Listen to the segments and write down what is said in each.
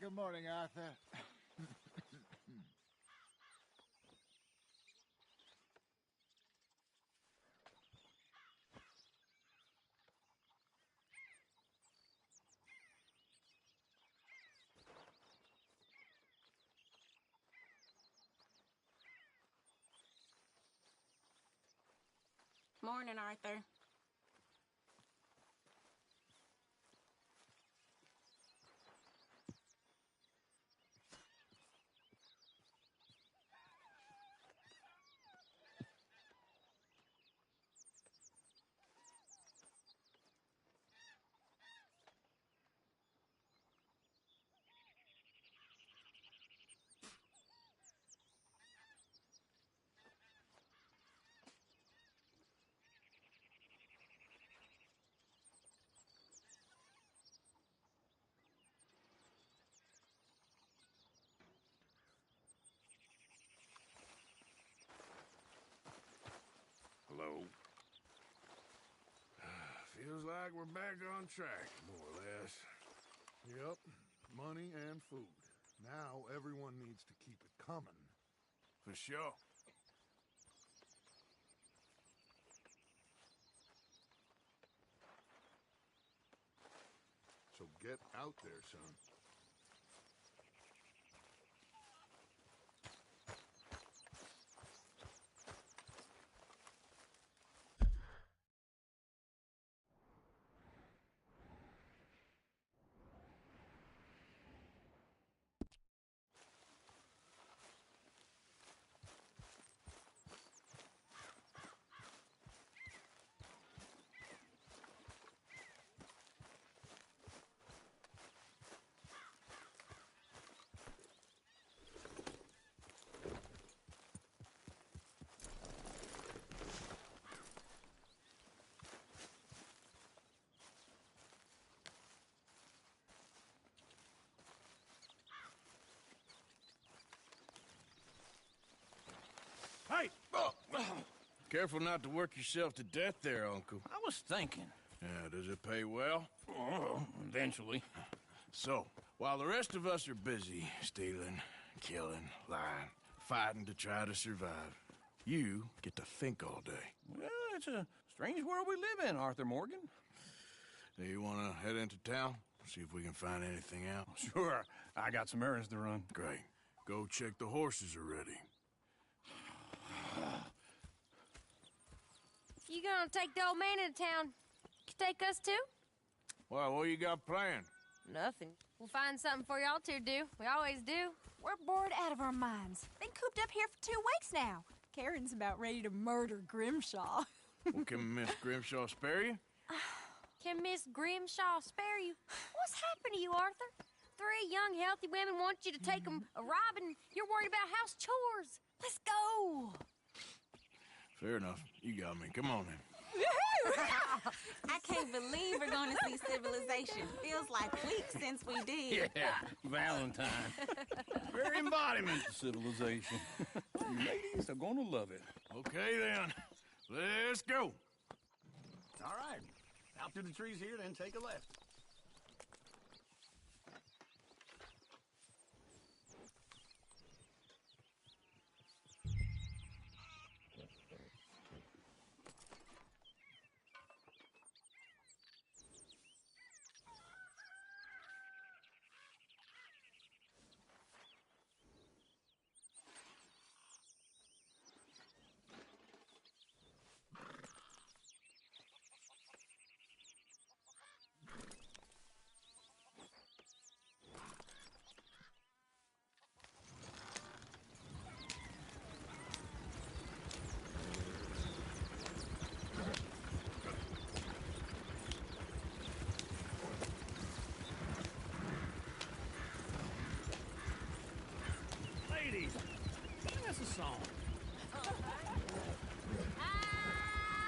Good morning, Arthur. Morning, Arthur. Hello. Feels like we're back on track, more or less. Yep, money and food. Now everyone needs to keep it coming. For sure. So get out there, son. Hey! Careful not to work yourself to death there, Uncle. I was thinking. Yeah, does it pay well? Oh, eventually. So, while the rest of us are busy stealing, killing, lying, fighting to try to survive, you get to think all day. Well, it's a strange world we live in, Arthur Morgan. Do you want to head into town? See if we can find anything out? Sure, I got some errands to run. Great. Go check the horses are ready. If you gonna take the old man into town, you take us too? Well, what you got planned? Nothing. We'll find something for y'all two to do. We always do. We're bored out of our minds. Been cooped up here for 2 weeks now. Karen's about ready to murder Grimshaw. Well, can Miss Grimshaw spare you? Can Miss Grimshaw spare you? What's happened to you, Arthur? 3 young, healthy women want you to take them a robbing. You're worried about house chores. Let's go. Fair enough. You got me. Come on, then. I can't believe we're going to see civilization. Feels like weeks since we did. Yeah, Valentine. Very embodiment of civilization. You ladies are gonna love it. Okay, then. Let's go. All right. Out through the trees here, then take a left. Ladies, sing us a song. I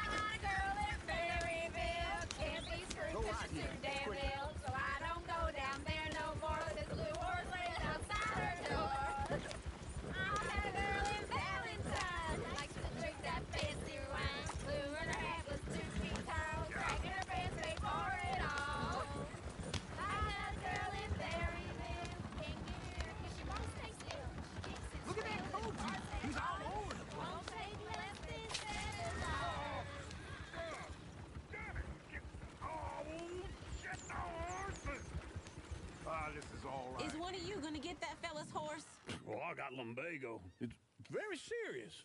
got a girl in Berryville. Can't be screwed 'cause she's too damn ill. So I don't go down there no more. This blue horse lays outside her door. I had a girl in Valentine. Likes to drink that fancy wine. Blue and her head was 2 feet tall. Dragging her pants, paid for it all. I had a girl in Berryville. Can't lumbago. It's very serious.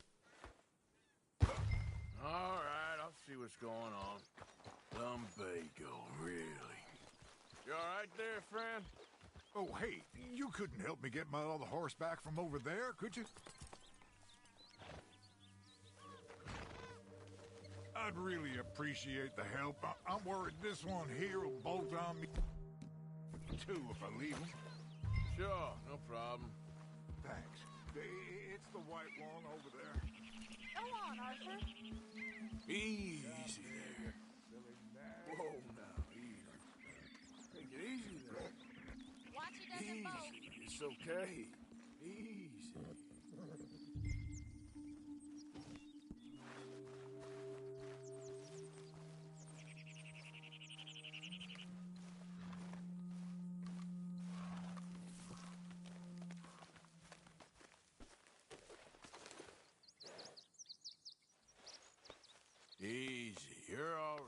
All right, I'll see what's going on. Lumbago, really? You all right there, friend? Oh, hey, you couldn't help me get my other horse back from over there, could you? I'd really appreciate the help. I'm worried this one here will bolt on me, too, if I leave him. Sure, no problem. Thanks. It's the white one over there. Go on, Arthur. Easy there. Whoa, now, easy. Take it easy there. Watch it doesn't bolt. Easy, it's okay. Easy. Easy, you're all right.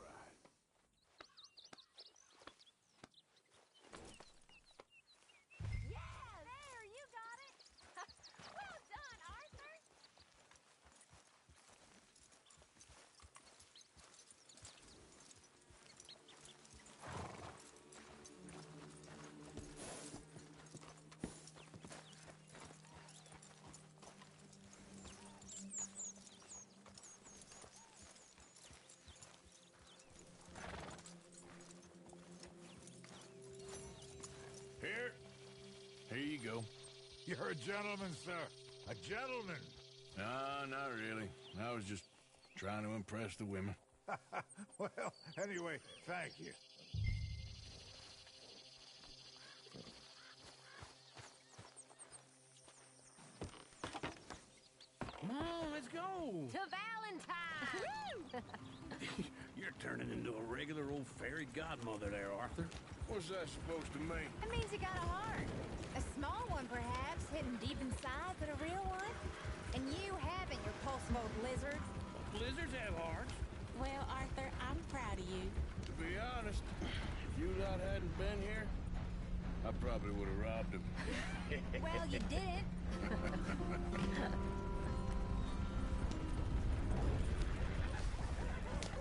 Yeah, there, you got it. Well done, Arthur. Here you go. You're a gentleman, sir. A gentleman. No, not really. I was just trying to impress the women. Well, anyway, thank you. Come on, let's go. To Valentine. You're turning into a regular old fairy godmother there, Arthur. What's that supposed to mean? It means you got a heart. A small one, perhaps, hidden deep inside, but a real one. And you haven't, your pulse-mode lizard. Blizzards have hearts. Well, Arthur, I'm proud of you. To be honest, if you lot hadn't been here, I probably would have robbed him. Well, you did.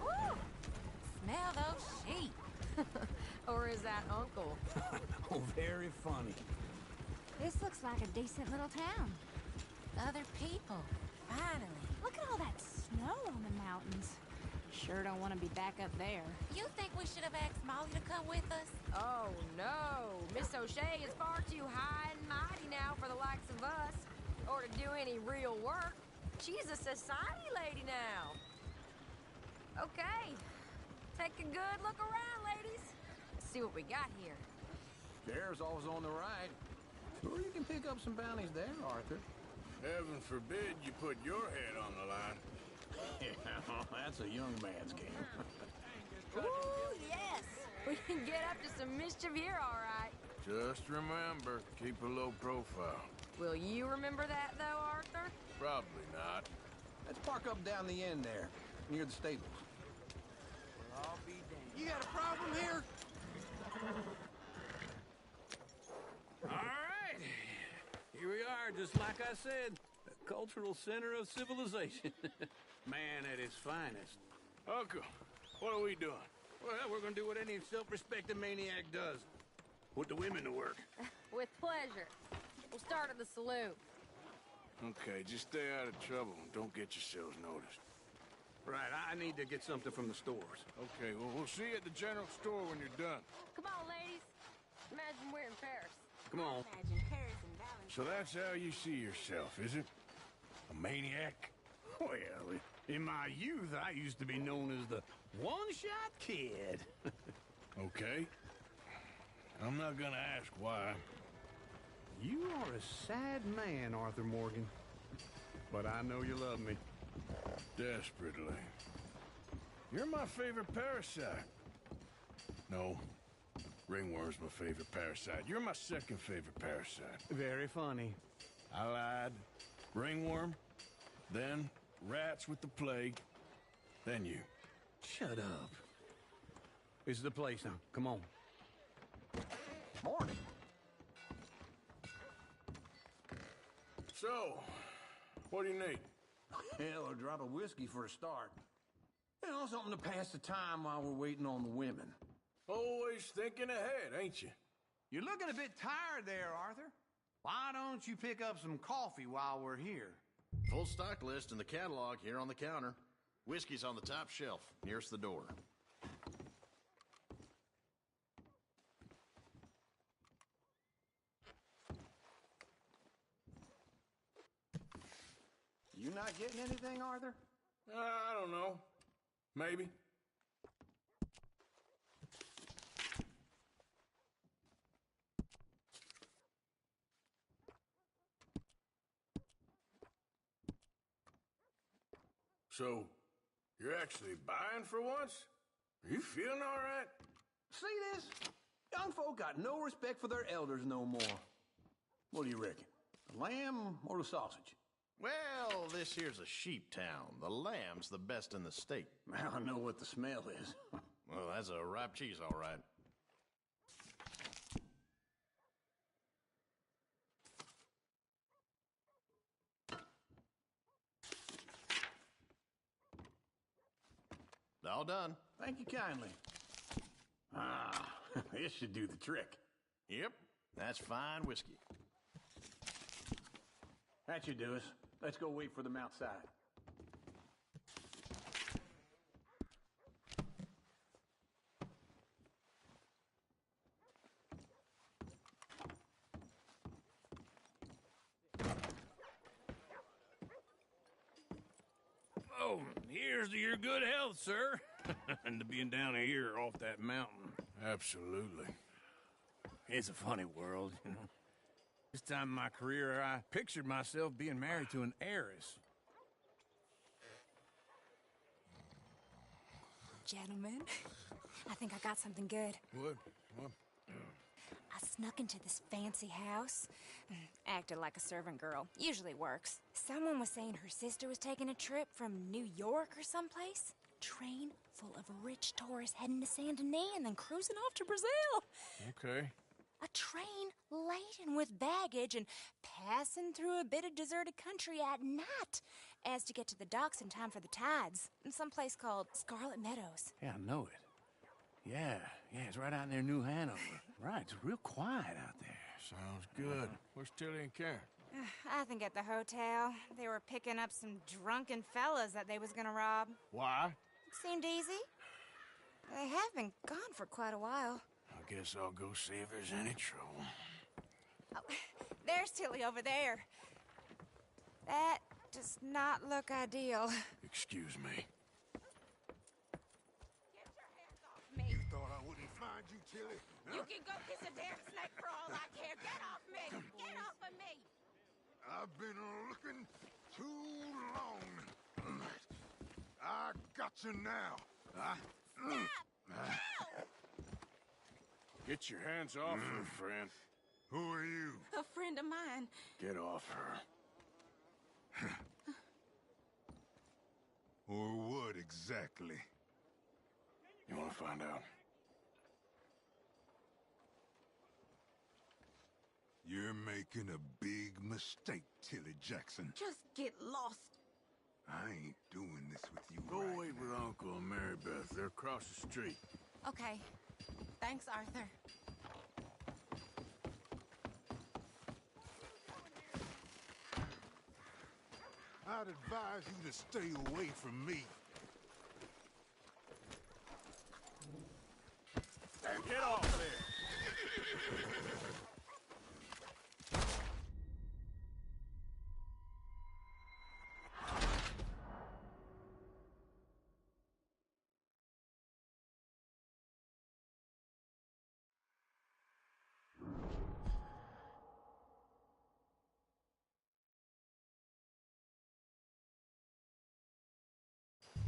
Woo! Smell those sheep. Or is that Uncle? Oh, very funny. This looks like a decent little town. Other people. Finally. Look at all that snow on the mountains. Sure don't want to be back up there. You think we should have asked Molly to come with us? Oh, no. Miss O'Shea is far too high and mighty now for the likes of us. Or to do any real work. She's a society lady now. Okay. Take a good look around, ladies. See what we got here. Chair's always on the right. Sure you can pick up some bounties there, Arthur. Heaven forbid you put your head on the line. Yeah, that's a young man's game. Ooh, yes. We can get up to some mischief here, all right. Just remember, keep a low profile. Will you remember that, though, Arthur? Probably not. Let's park up down the end there, near the stables. You got a problem here? All right. Here we are, just like I said. The cultural center of civilization. Man at his finest. Uncle, what are we doing? Well, we're gonna do what any self-respecting maniac does. Put the women to work. With pleasure. We'll start at the saloon. Okay, just stay out of trouble and don't get yourselves noticed. Right, I need to get something from the stores. Okay, well, we'll see you at the general store when you're done. Come on, ladies. Imagine we're in Paris. Come on. Imagine Paris and Valentine. So that's how you see yourself, is it? A maniac? Well, in my youth, I used to be known as the one-shot kid. Okay. I'm not gonna ask why. You are a sad man, Arthur Morgan. But I know you love me. Desperately. You're my favorite parasite. No, ringworm's my favorite parasite. You're my second favorite parasite. Very funny. I lied. Ringworm, then rats with the plague, then you. Shut up. This is the place now. Come on. Morning. So, what do you need? Hell, a drop of whiskey for a start. You know, something to pass the time while we're waiting on the women. Always thinking ahead, ain't you? You're looking a bit tired there, Arthur. Why don't you pick up some coffee while we're here? Full stock list in the catalog here on the counter. Whiskey's on the top shelf, nearest the door. You not getting anything, Arthur? I don't know. Maybe. So, you're actually buying for once? Are you feeling all right? See this? Young folk got no respect for their elders no more. What do you reckon? The lamb or the sausage? Well, this here's a sheep town. The lamb's the best in the state. I know what the smell is. Well, that's a ripe cheese, all right. All done. Thank you kindly. Ah, this should do the trick. Yep, that's fine whiskey. That should do us. Let's go wait for them outside. Oh, here's to your good health, sir. And to being down here off that mountain. Absolutely. It's a funny world, you know. This time in my career, I pictured myself being married to an heiress. Gentlemen, I think I got something good. What? I snuck into this fancy house. Acted like a servant girl. Usually works. Someone was saying her sister was taking a trip from New York or someplace. Train full of rich tourists heading to Saint Denis and then cruising off to Brazil. Okay. A train laden with baggage and passing through a bit of deserted country at night as to get to the docks in time for the tides in some place called Scarlet Meadows. Yeah, I know it. Yeah, it's right out near New Hanover. Right, it's real quiet out there. Sounds good. Where's Tilly and Karen? I think at the hotel. They were picking up some drunken fellas that they was gonna rob. Why? Seemed easy. They have been gone for quite a while. I guess I'll go see if there's any trouble. Oh, there's Tilly over there. That does not look ideal. Excuse me. Get your hands off me. You thought I wouldn't find you, Tilly? You can go kiss a damn snake for all I care. Get off me. Get off of me. I've been looking too long. I got you now. Get your hands off her, friend. Who are you? A friend of mine. Get off her. Or what exactly? You want to find out? You're making a big mistake, Tilly Jackson. Just get lost. I ain't doing this with you Go right wait now. with Uncle and Mary Beth. They're across the street. Okay. Thanks, Arthur. I'd advise you to stay away from me. Get off there!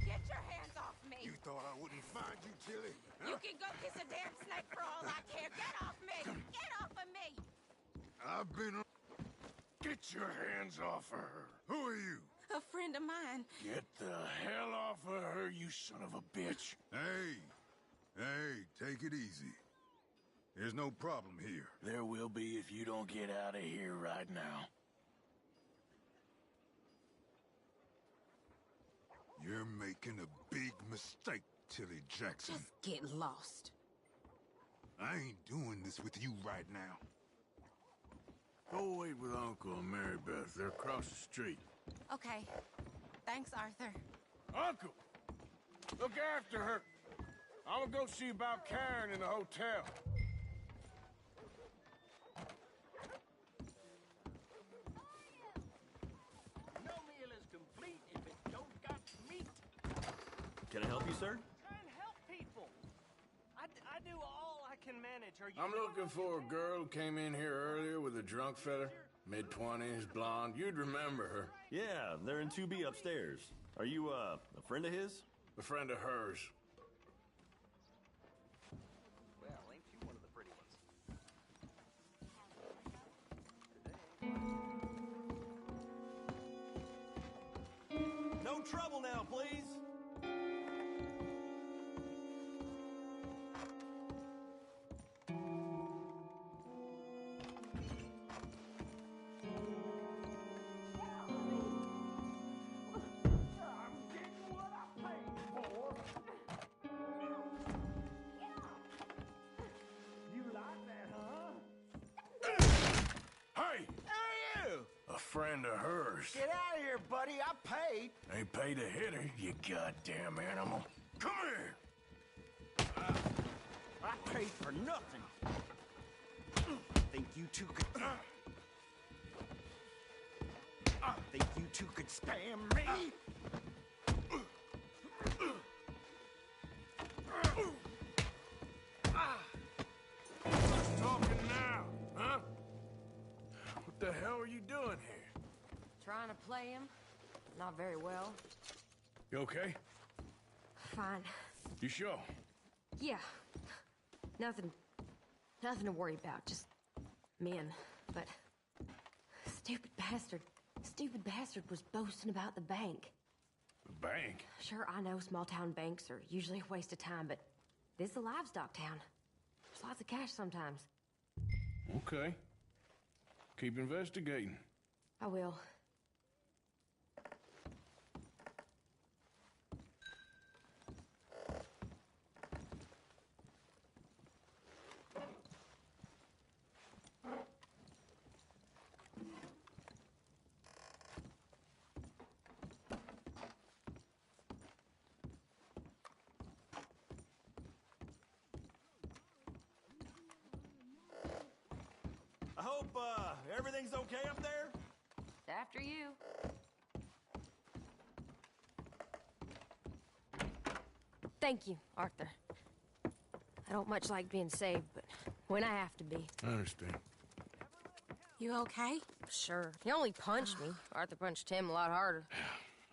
Get your hands off me. You thought I wouldn't find you, Tilly? You can go kiss a damn snake for all I care. Get off me. Get off of me. I've been... Get your hands off her. Who are you? A friend of mine. Get the hell off of her, you son of a bitch. Hey, take it easy. There's no problem here. There will be if you don't get out of here right now. making a big mistake, Tilly Jackson. Just get lost. I ain't doing this with you right now. Go wait with Uncle and Mary Beth. They're across the street. Okay. Thanks, Arthur. Uncle! Look after her. I'm gonna go see about Karen in the hotel. No meal is complete if it don't got meat. Can I help you, sir? Try and help people. I do all I can manage. Are you? I'm looking for a girl who came in here earlier with a drunk fella. Mid-20s, blonde. You'd remember her. Yeah, they're in 2B upstairs. Are you, a friend of his? A friend of hers. Well, ain't you one of the pretty ones? No trouble now, please. Friend of hers. Get out of here, buddy. I paid. Ain't paid to hit her, you goddamn animal. Come here! I paid for nothing. Think you two could... Think you two could spam me? Who's talking now, huh? What the hell are you doing here? Trying to play him. Not very well. You okay? Fine. You sure? Yeah. Nothing to worry about. Just men. But stupid bastard was boasting about the bank. The bank? Sure, I know small town banks are usually a waste of time, but this is a livestock town. There's lots of cash sometimes. Okay. Keep investigating. I will. I hope, everything's okay up there? After you. Thank you, Arthur. I don't much like being saved, but when I have to be. I understand. You okay? Sure. He only punched me. Arthur punched him a lot harder.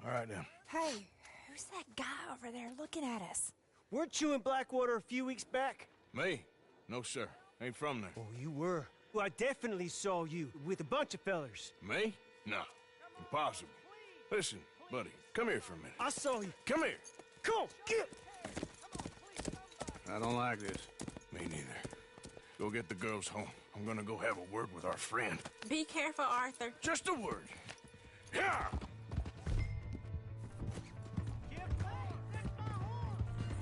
All right, then. Hey, who's that guy over there looking at us? Weren't you in Blackwater a few weeks back? Me? No, sir. Ain't from there. Oh, you were. Well, I definitely saw you with a bunch of fellers. Me? No. Impossible. Listen, buddy, come here for a minute. I saw you. Come here. Come on, get! I don't like this. Me neither. Go get the girls home. I'm gonna go have a word with our friend. Be careful, Arthur. Just a word. Yeah!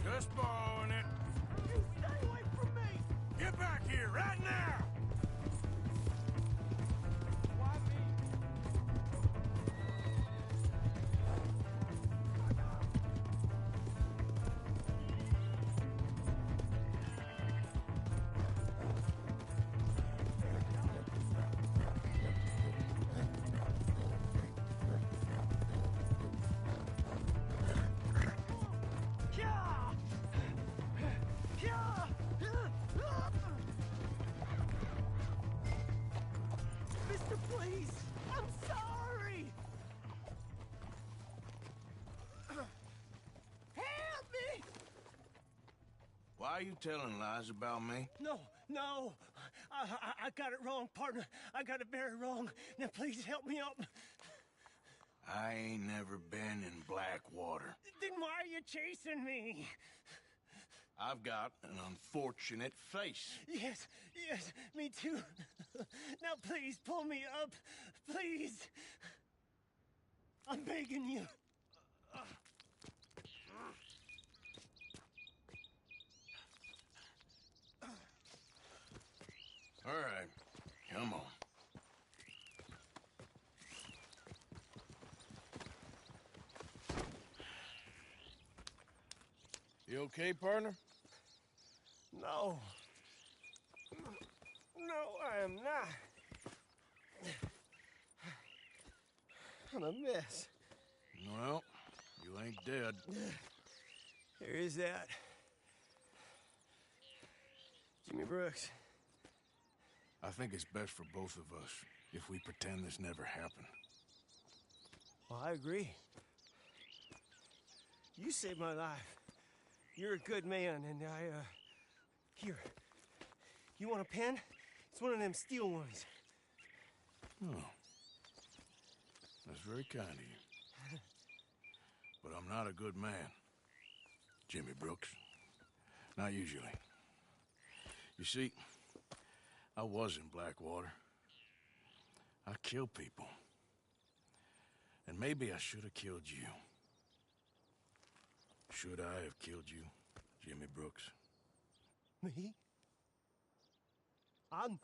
Just borrowing it. You stay away from me! Get back here right now! Why me? Mister, please! I'm sorry! Help me! Why are you telling lies about me? No. I got it wrong, partner. I got it very wrong. Now, please help me up. I ain't never been in Blackwater. Then why are you chasing me? I've got an unfortunate face. Yes, me too. Now, please, pull me up. Please. I'm begging you. You okay, partner? No. No, I am not. I'm a mess. Well, you ain't dead. There is that. Jimmy Brooks. I think it's best for both of us if we pretend this never happened. Well, I agree. You saved my life. You're a good man, and here. You want a pen? It's one of them steel ones. Oh. That's very kind of you. But I'm not a good man, Jimmy Brooks. Not usually. You see, I was in Blackwater. I killed people. And maybe I should have killed you. Should I have killed you, Jimmy Brooks? Me? I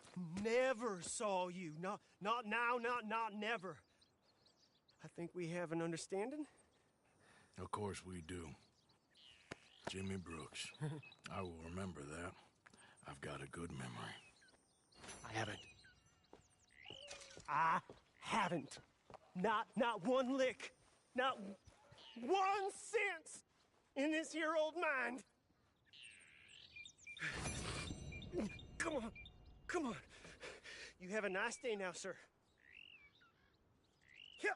never saw you. Not now, not never. I think we have an understanding. Of course we do. Jimmy Brooks. I will remember that. I've got a good memory. I haven't. Not one lick. Not 1 cent in this here old mind. Come on. You have a nice day now, sir. Yeah.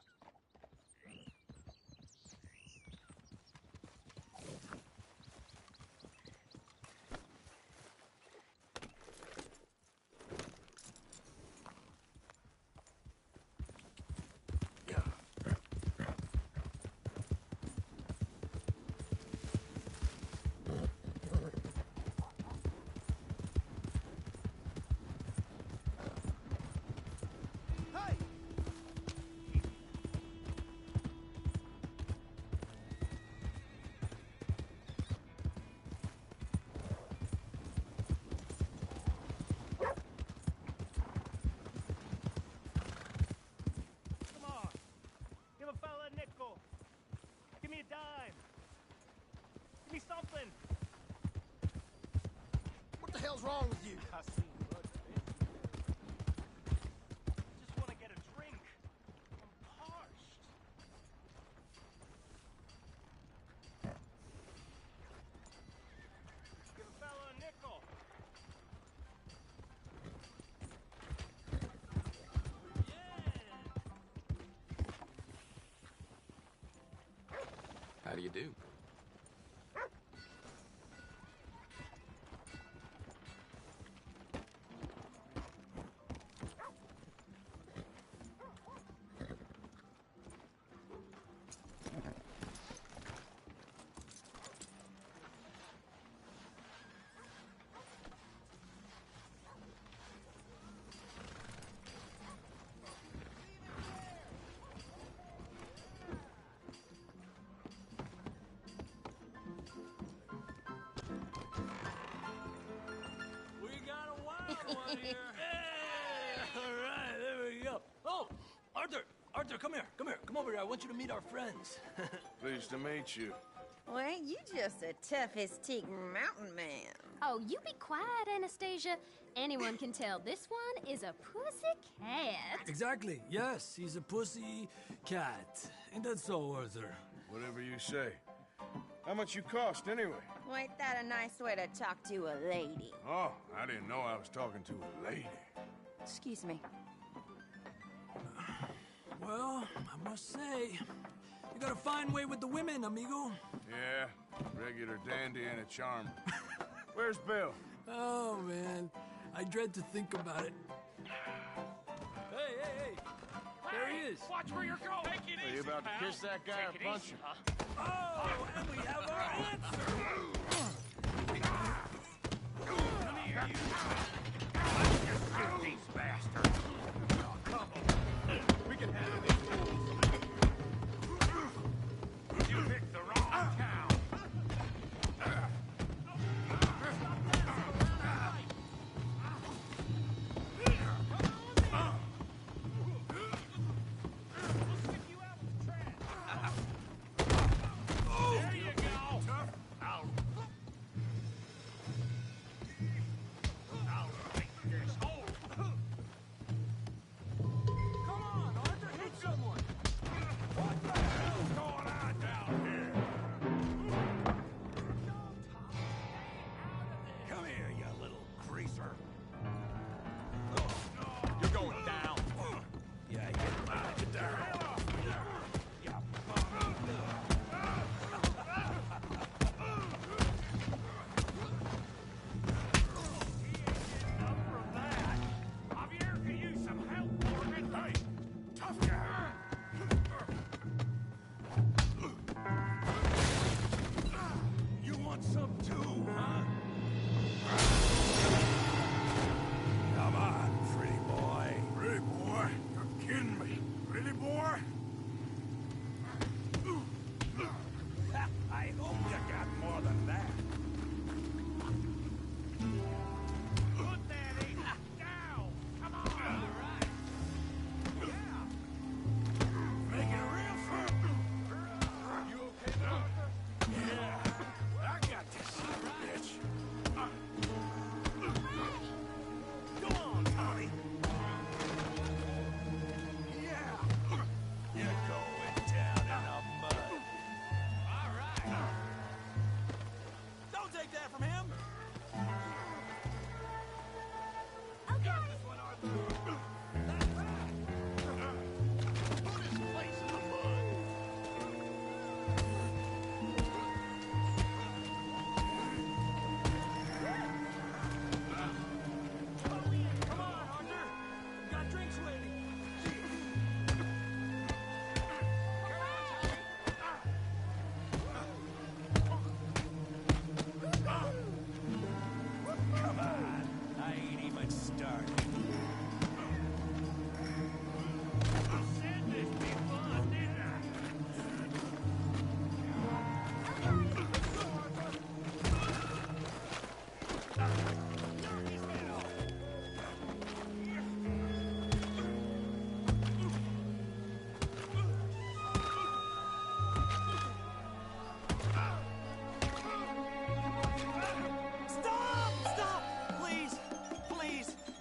Something. What the hell's wrong with you? I see blood. Just want to get a drink. I'm parched. Give a fella a nickel. How do you do? Hey, all right, there we go. Oh, Arthur, come here. Come over here. I want you to meet our friends. Pleased to meet you. Well, ain't you just a tough as teak mountain man? Oh, you be quiet, Anastasia. Anyone can tell this one is a pussy cat. Exactly. Yes, he's a pussy cat. Ain't that so, Arthur? Whatever you say. How much you cost, anyway? Well, ain't that a nice way to talk to a lady? Oh, I didn't know I was talking to a lady. Excuse me. Well, I must say, you got a fine way with the women, amigo. Yeah, regular dandy and a charmer. Where's Bill? Oh, man. I dread to think about it. Hey! There he is. Watch where you're going. Take it Are you about to kiss that guy or punch him? Oh, and we have our answer. Come here, you. Let's just shoot these bastards. Oh, come on. We can handle these fools. You picked the wrong town. There you go. I'll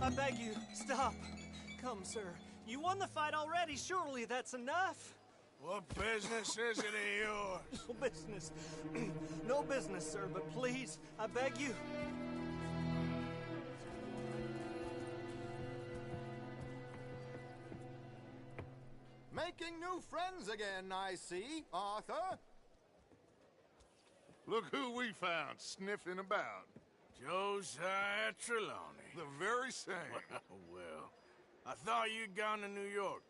I beg you, stop. Come, sir. You won the fight already. Surely that's enough. What business is it of yours? No business. No business, sir, but please, I beg you. Making new friends again, I see, Arthur. Look who we found sniffing about. Josiah Trelawney. The very same. Well, I thought you'd gone to New York.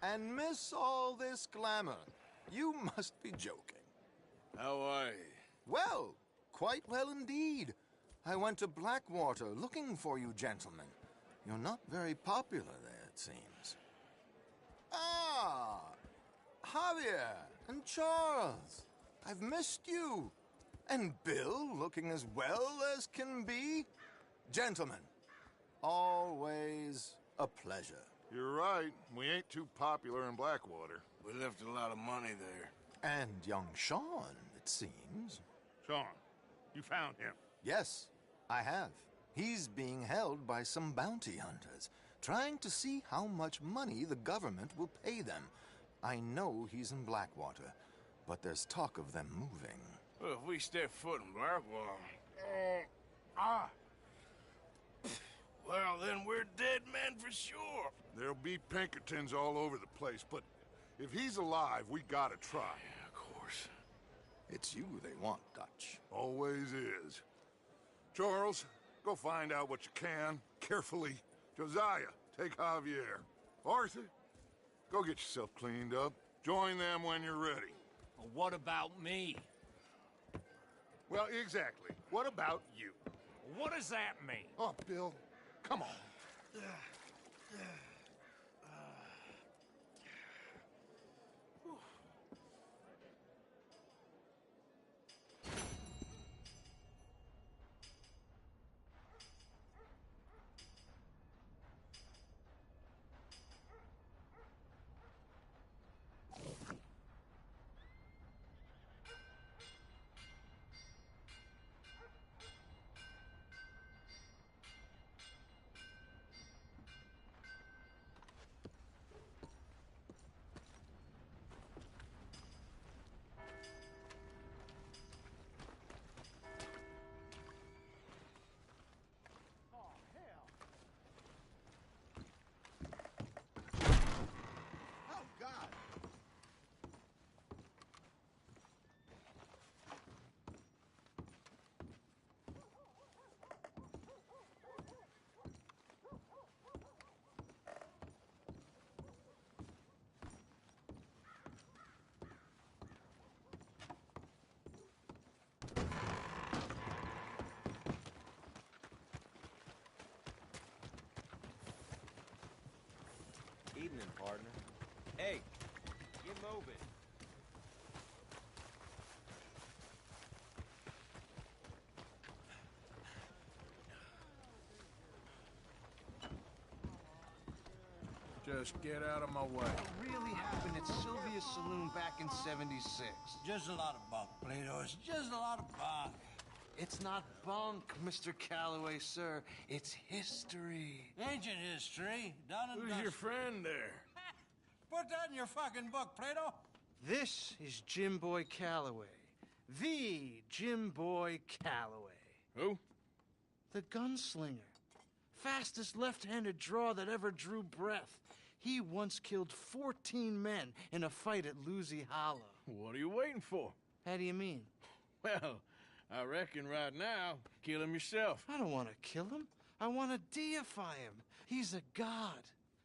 And miss all this glamour. You must be joking. How are you? Well, quite well indeed. I went to Blackwater looking for you gentlemen. You're not very popular there, it seems. Ah! Javier and Charles. I've missed you. And Bill looking as well as can be. Gentlemen, always a pleasure. You're right. We ain't too popular in Blackwater. We left a lot of money there. And young Sean, it seems. Sean, you found him? Yes, I have. He's being held by some bounty hunters, trying to see how much money the government will pay them. I know he's in Blackwater, but there's talk of them moving. Well, if we step foot in Blackwater... Well, then we're dead men for sure. There'll be Pinkertons all over the place, but if he's alive, we gotta try. Yeah, of course. It's you they want, Dutch. Always is. Charles, go find out what you can, carefully. Josiah, take Javier. Arthur, go get yourself cleaned up. Join them when you're ready. Well, what about me? Well, exactly. What about you? What does that mean? Oh, Bill, come on. Evening, partner. Hey, get moving. Just get out of my way. What really happened at Sylvia's Saloon back in '76? Just a lot of bunk, Plato. It's just a lot of bunk. It's not bunk, Mr. Calloway, sir. It's history. Ancient history, done and Who's dusted. your friend there? Put that in your fucking book, Plato. This is Jim Boy Calloway. The Jim Boy Calloway. Who? The gunslinger. fastest left-handed draw that ever drew breath. He once killed 14 men in a fight at Lucy Hollow. What are you waiting for? How do you mean? Well, I reckon right now, kill him yourself. I don't want to kill him. I want to deify him. He's a god.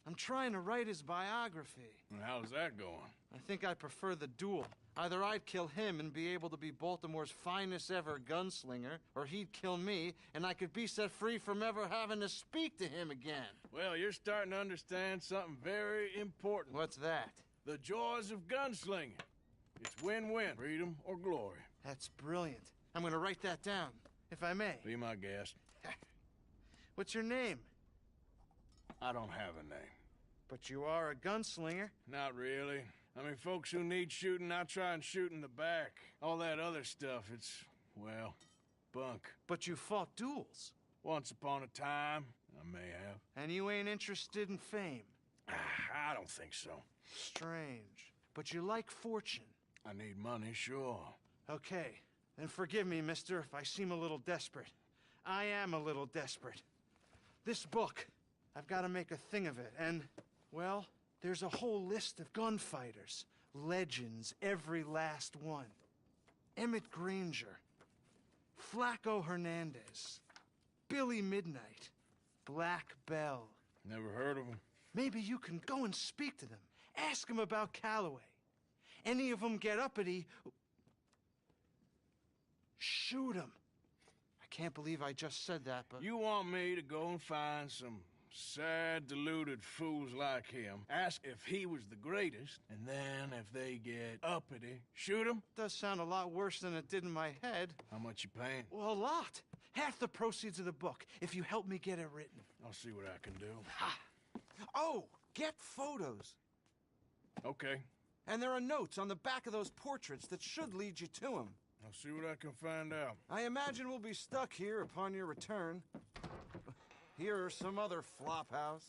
I'm trying to write his biography. And how's that going? I think I prefer the duel. Either I'd kill him and be able to be Baltimore's finest ever gunslinger, or he'd kill me and I could be set free from ever having to speak to him again. Well, you're starting to understand something very important. What's that? The joys of gunslinging. It's win-win, freedom or glory. That's brilliant. I'm going to write that down, if I may. Be my guest. What's your name? I don't have a name. But you are a gunslinger. Not really. I mean, folks who need shooting, I try and shoot in the back. All that other stuff, it's, well, bunk. But you fought duels. Once upon a time, I may have. And you ain't interested in fame? I don't think so. Strange. But you like fortune. I need money, sure. Okay. Then forgive me, mister, if I seem a little desperate. I am a little desperate. This book, I've got to make a thing of it, and, well, there's a whole list of gunfighters. Legends, every last one. Emmett Granger, Flaco Hernandez, Billy Midnight, Black Bell. Never heard of them. Maybe you can go and speak to them. Ask them about Calloway. Any of them get uppity, shoot them. I can't believe I just said that, but... You want me to go and find some sad, deluded fools like him, ask if he was the greatest, and then if they get uppity, shoot him? Does sound a lot worse than it did in my head. How much you paying? Well, a lot. Half the proceeds of the book, if you help me get it written. I'll see what I can do. Ha! Oh, get photos. Okay. And there are notes on the back of those portraits that should lead you to him. I'll see what I can find out. I imagine we'll be stuck here upon your return. Here or some other flop house.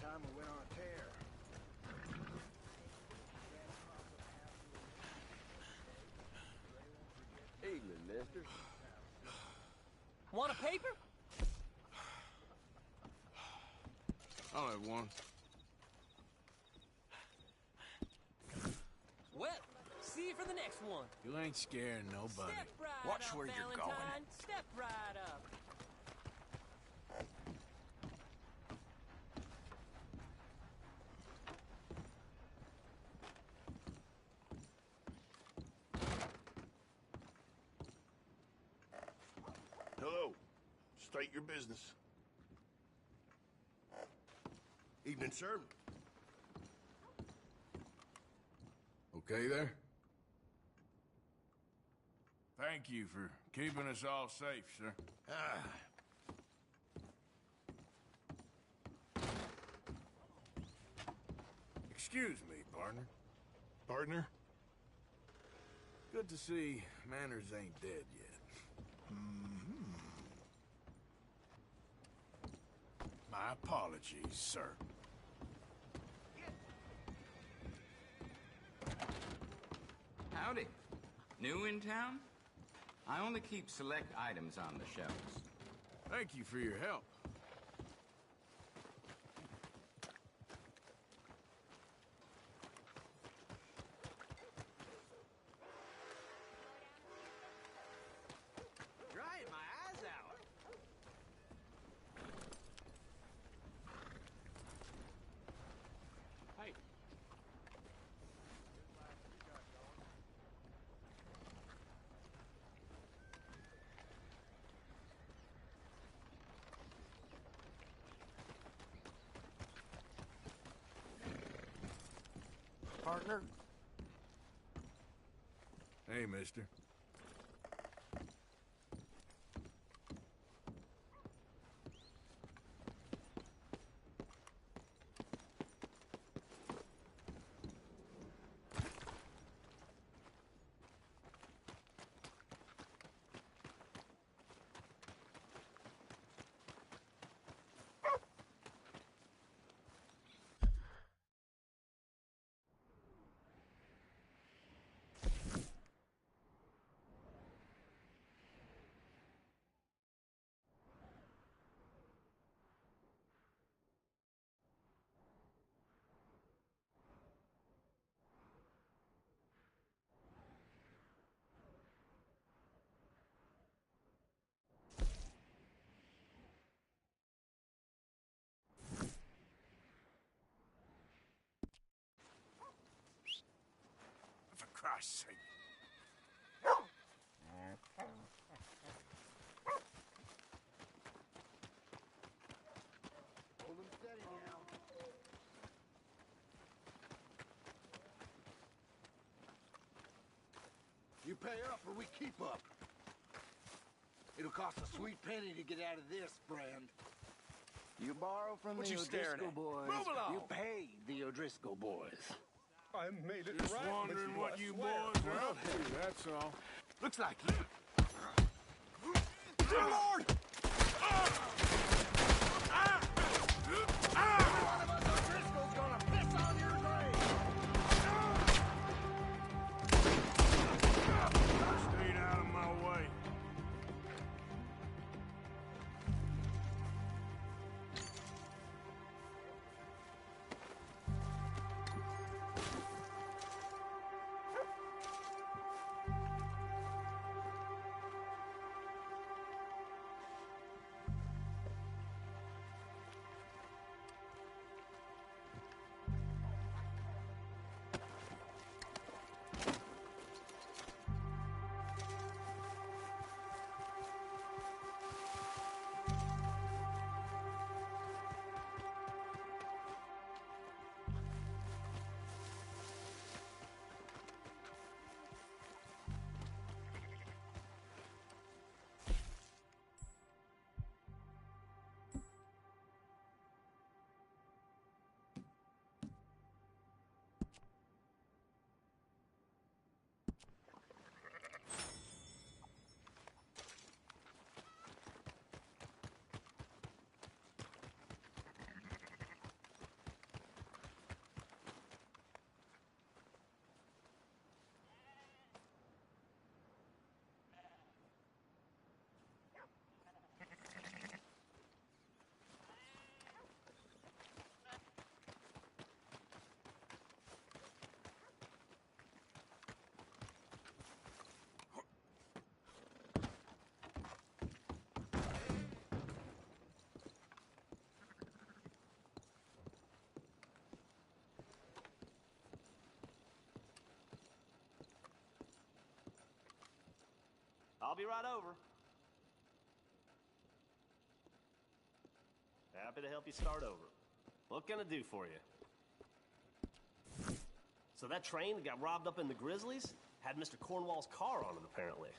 Time we went on a tear. Evening, mister. Want a paper? I'll have one. Well, see you for the next one. You ain't scaring nobody. Step right Watch up, where you're Valentine. going. Step right up. Hello. State your business. Evening, sir. Okay there? Thank you for keeping us all safe, sir. Excuse me, partner. Partner? Good to see Manners ain't dead yet. My apologies, sir. Howdy. New in town? I only keep select items on the shelves. Thank you for your help. Drying my eyes out. Hey. partner. Hey, mister. For Christ's sake. Hold him steady now. You pay up or we keep up. It'll cost a sweet penny to get out of this, friend. You borrow from What the you staring O'Driscoll at? boys. Move along. You pay the O'Driscoll boys. I made it Just right. wondering Mr. what I you swear. boys are Well, up to, that's all. Looks like you. Dear Lord! Every one of us O'Driscoll's gonna piss on your grave! Stayed out of my way. I'll be right over. Happy to help you start over. What can I do for you? So that train that got robbed up in the Grizzlies had Mr. Cornwall's car on it, apparently.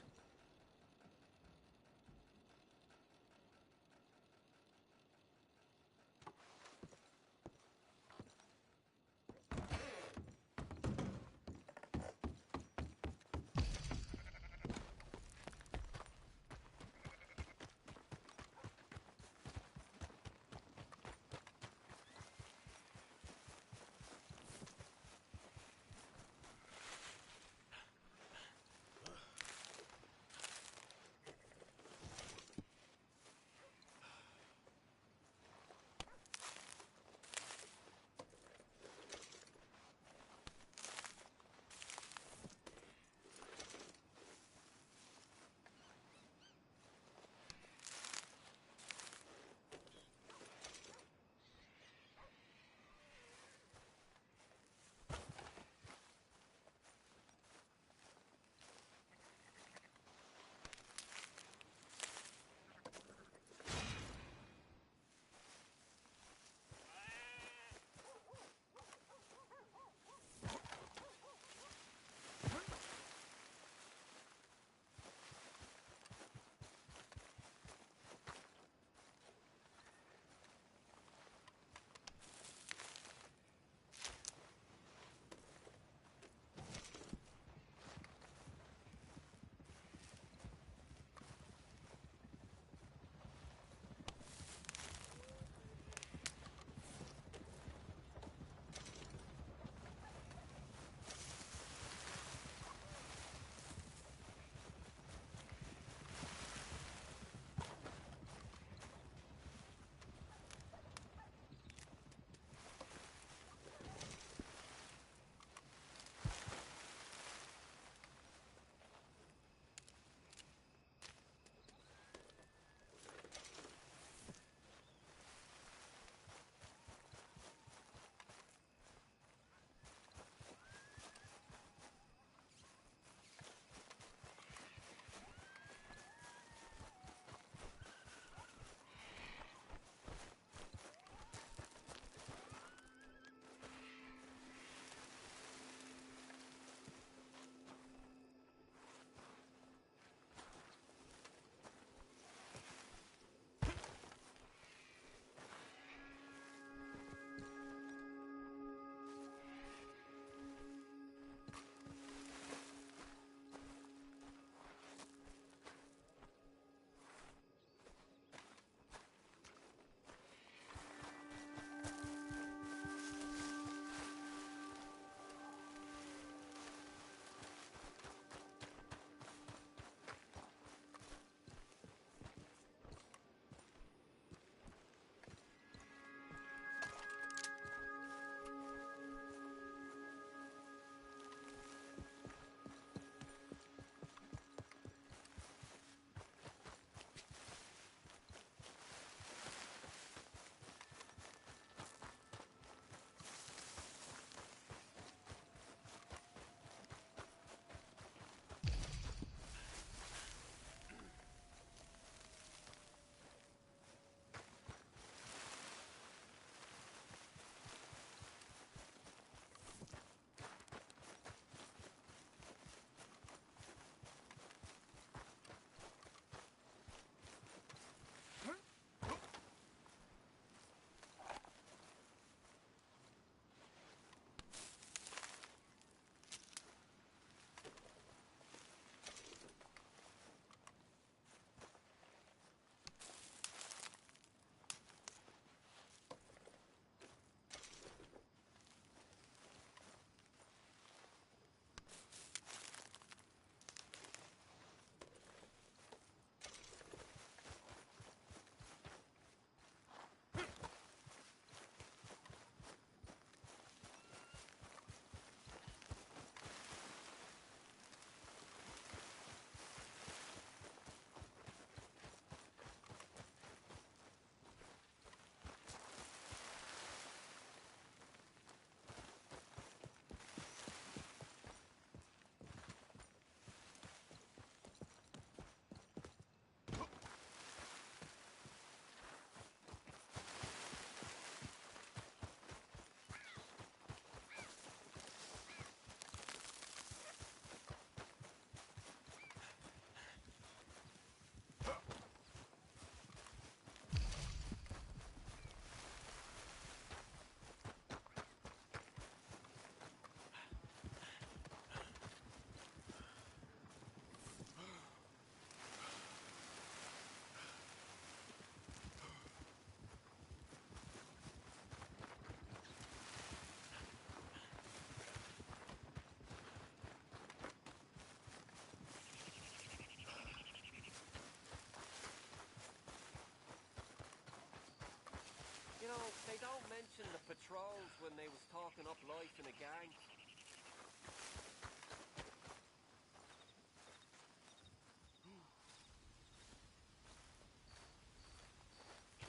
watching the patrols when they was talking up life in a gang.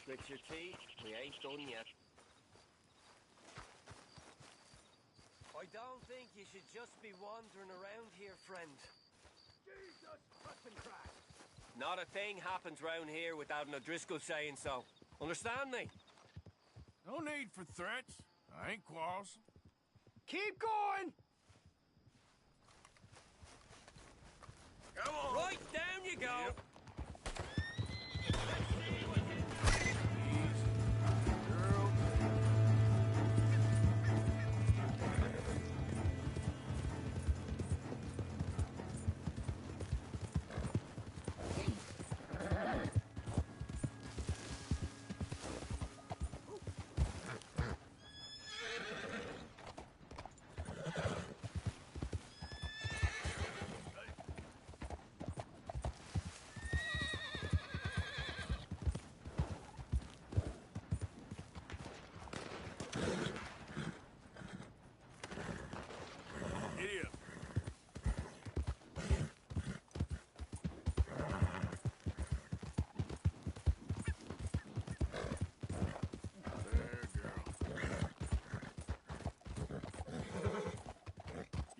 Grit your teeth, we ain't done yet. I don't think you should just be wandering around here, friend. Jesus fucking Christ! Not a thing happens round here without an O'Driscoll saying so. Understand me? No need for threats. I ain't quarrelsome. Keep going! Come on! Right, down you go!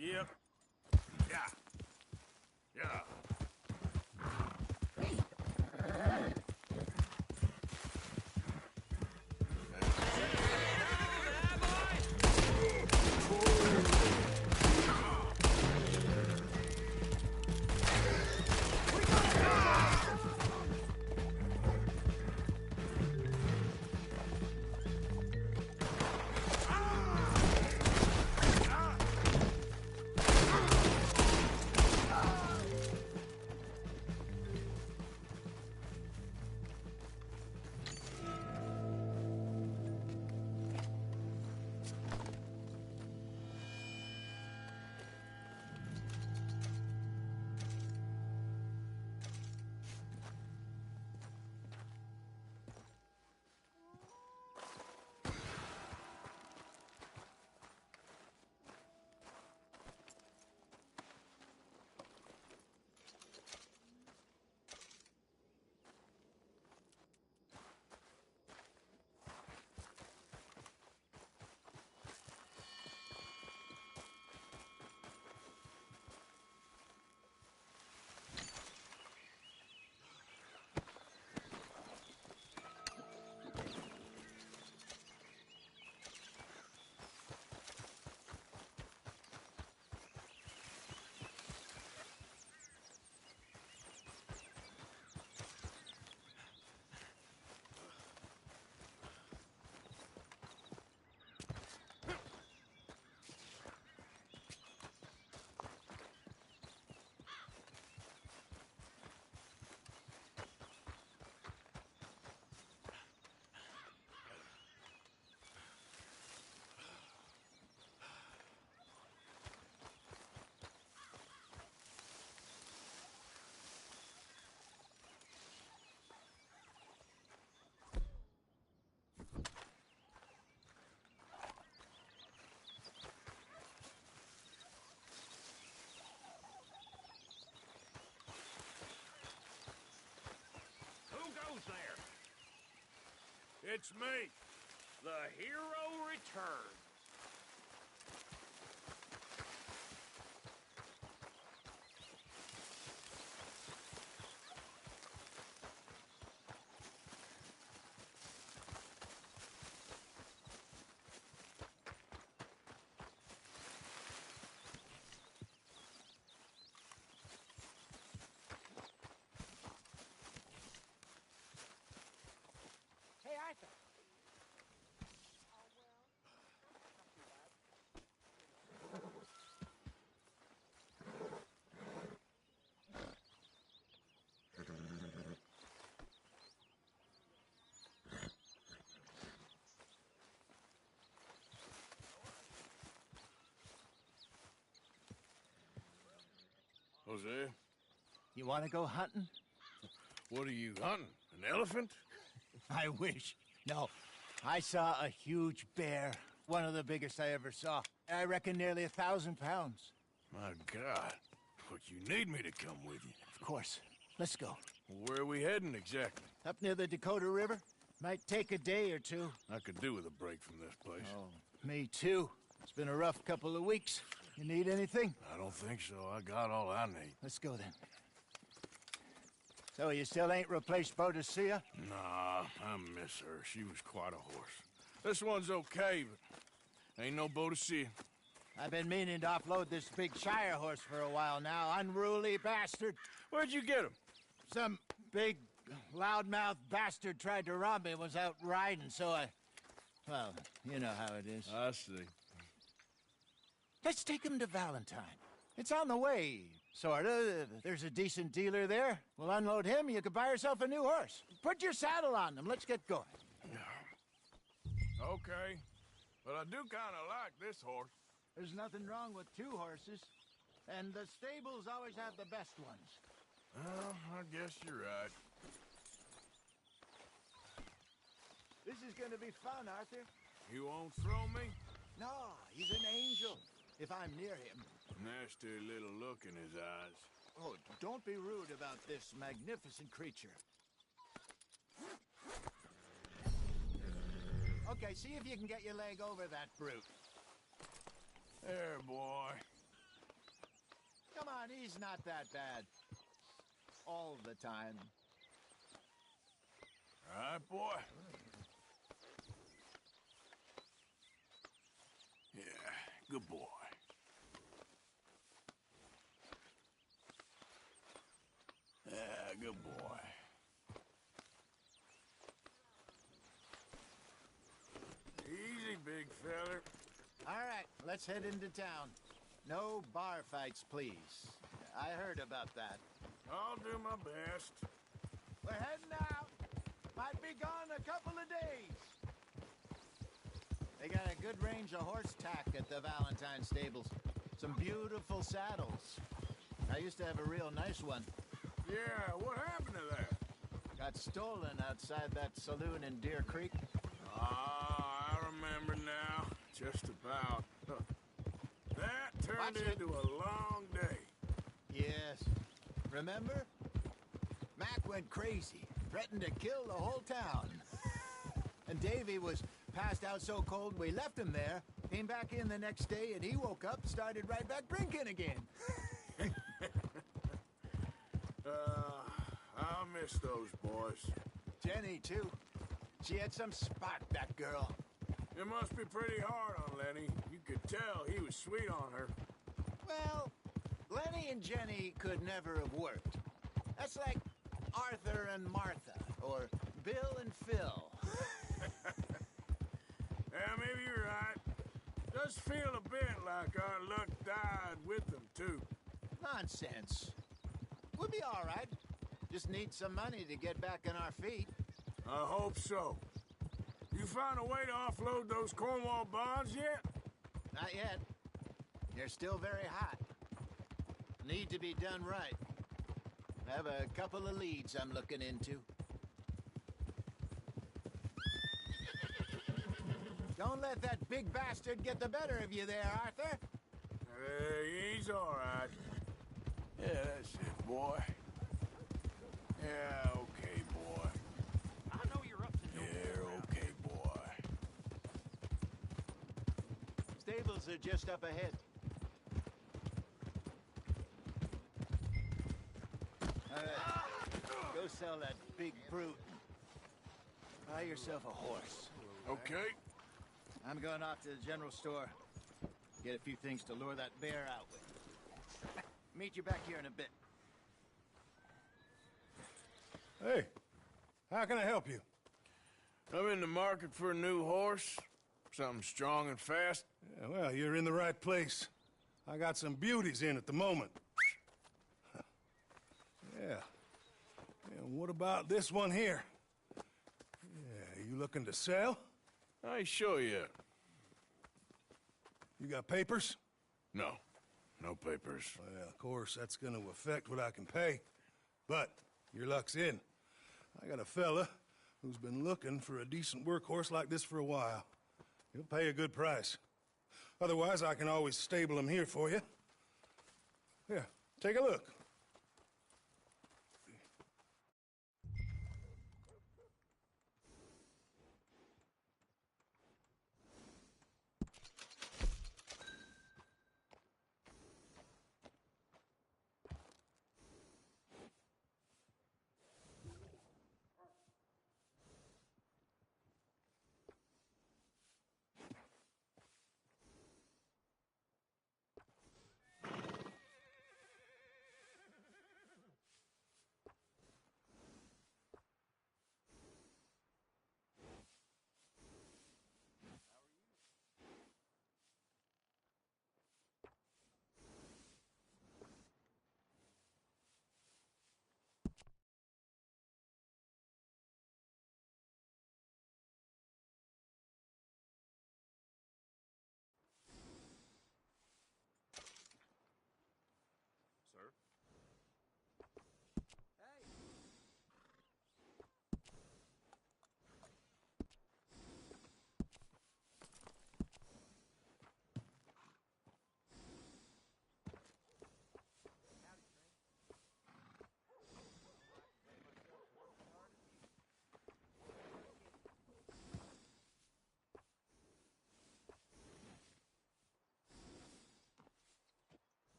Yep. Yep. Yeah. Yeah. There. It's me. The hero returns. Hey, Arthur. Jose, You want to go hunting? what are you hunting? An elephant? I wish. No, I saw a huge bear. One of the biggest I ever saw. I reckon nearly 1,000 pounds. My God. But you need me to come with you. Of course. Let's go. Where are we heading exactly? Up near the Dakota River. Might take a day or two. I could do with a break from this place. Oh, me too. It's been a rough couple of weeks. You need anything? I don't think so. I got all I need. Let's go then. So you still ain't replaced Pt2? Nah, I miss her. She was quite a horse. This one's okay, but ain't no Pt2. I've been meaning to offload this big Shire horse for a while now. Unruly bastard. Where'd you get him? Some big, loudmouth bastard tried to rob me and was out riding, so I... Well, you know how it is. I see. Let's take him to Valentine. It's on the way, sorta. There's a decent dealer there. We'll unload him, you can buy yourself a new horse. Put your saddle on them, let's get going. Okay, but I do kind of like this horse. There's nothing wrong with two horses, and the stables always have the best ones. Well, I guess you're right. This is gonna be fun, Arthur. You won't throw me? No, he's an angel, if I'm near him. Nasty little look in his eyes. Oh, don't be rude about this magnificent creature. Okay, see if you can get your leg over that brute. There, boy. Come on, he's not that bad. All the time. All right, boy. Yeah, good boy. Yeah, good boy. Easy, big feller. All right, let's head into town. No bar fights, please. I heard about that. I'll do my best. We're heading out. Might be gone a couple of days. They got a good range of horse tack at the Valentine stables. Some beautiful saddles. I used to have a real nice one. Yeah, what happened to that? Got stolen outside that saloon in Deer Creek. Ah, I remember now. Just about. That turned into a long day. Yes. Remember? Mac went crazy, threatened to kill the whole town. And Davy was passed out so cold we left him there, came back in the next day, and he woke up, started right back drinking again. I'll miss those boys. Jenny, too. She had some spark, that girl. It must be pretty hard on Lenny. You could tell he was sweet on her. Well, Lenny and Jenny could never have worked. That's like Arthur and Martha, or Bill and Phil. Yeah, maybe you're right. Does feel a bit like our luck died with them, too. Nonsense. We'll be all right. Just need some money to get back on our feet. I hope so. You found a way to offload those Cornwall bonds yet? Not yet. They're still very hot. Need to be done right. I have a couple of leads I'm looking into. Don't let that big bastard get the better of you there, Arthur. He's all right. Yeah, that's it, boy. Yeah, okay, boy. I know you're up to no Yeah, okay, boy. Stables are just up ahead. All right. Go sell that big brute. Buy yourself a horse. Okay. I'm going off to the general store. Get a few things to lure that bear out with. Meet you back here in a bit. Hey, how can I help you? I'm in the market for a new horse. Something strong and fast. Yeah, well, you're in the right place. I got some beauties in at the moment. Yeah. And what about this one here? Yeah, you looking to sell? I ain't sure yet. You got papers? No. No papers. Well, of course, that's going to affect what I can pay. But your luck's in. I got a fella who's been looking for a decent workhorse like this for a while. He'll pay a good price. Otherwise, I can always stable him here for you. Here, take a look.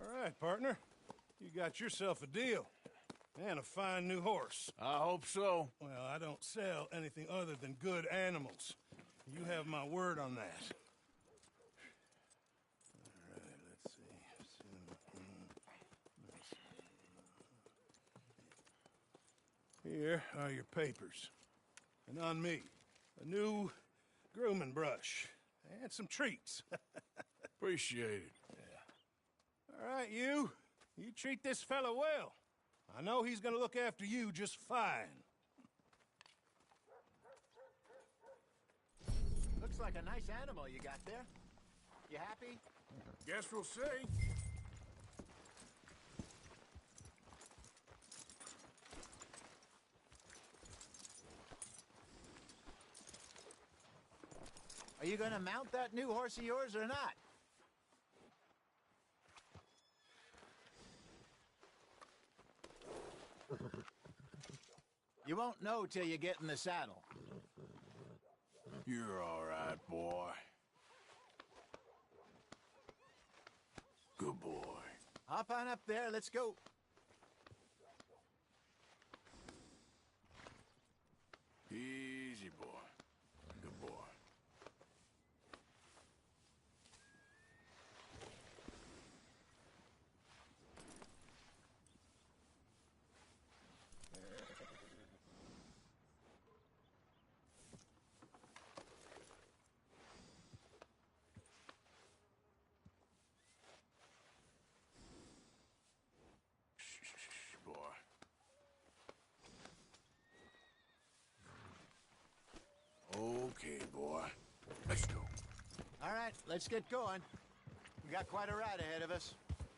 All right, partner. You got yourself a deal. And a fine new horse. I hope so. Well, I don't sell anything other than good animals. You have my word on that. All right, let's see. Here are your papers. And on me, a new grooming brush. And some treats. Appreciate it. All right, you treat this fella well. I know he's gonna look after you just fine. Looks like a nice animal you got there. You happy? Guess we'll see. Are you gonna mount that new horse of yours or not? You won't know till you get in the saddle. You're all right, boy. Good boy. Hop on up there, let's go. Easy, boy. Good boy. Okay, boy. Let's go. All right, let's get going. We got quite a ride ahead of us.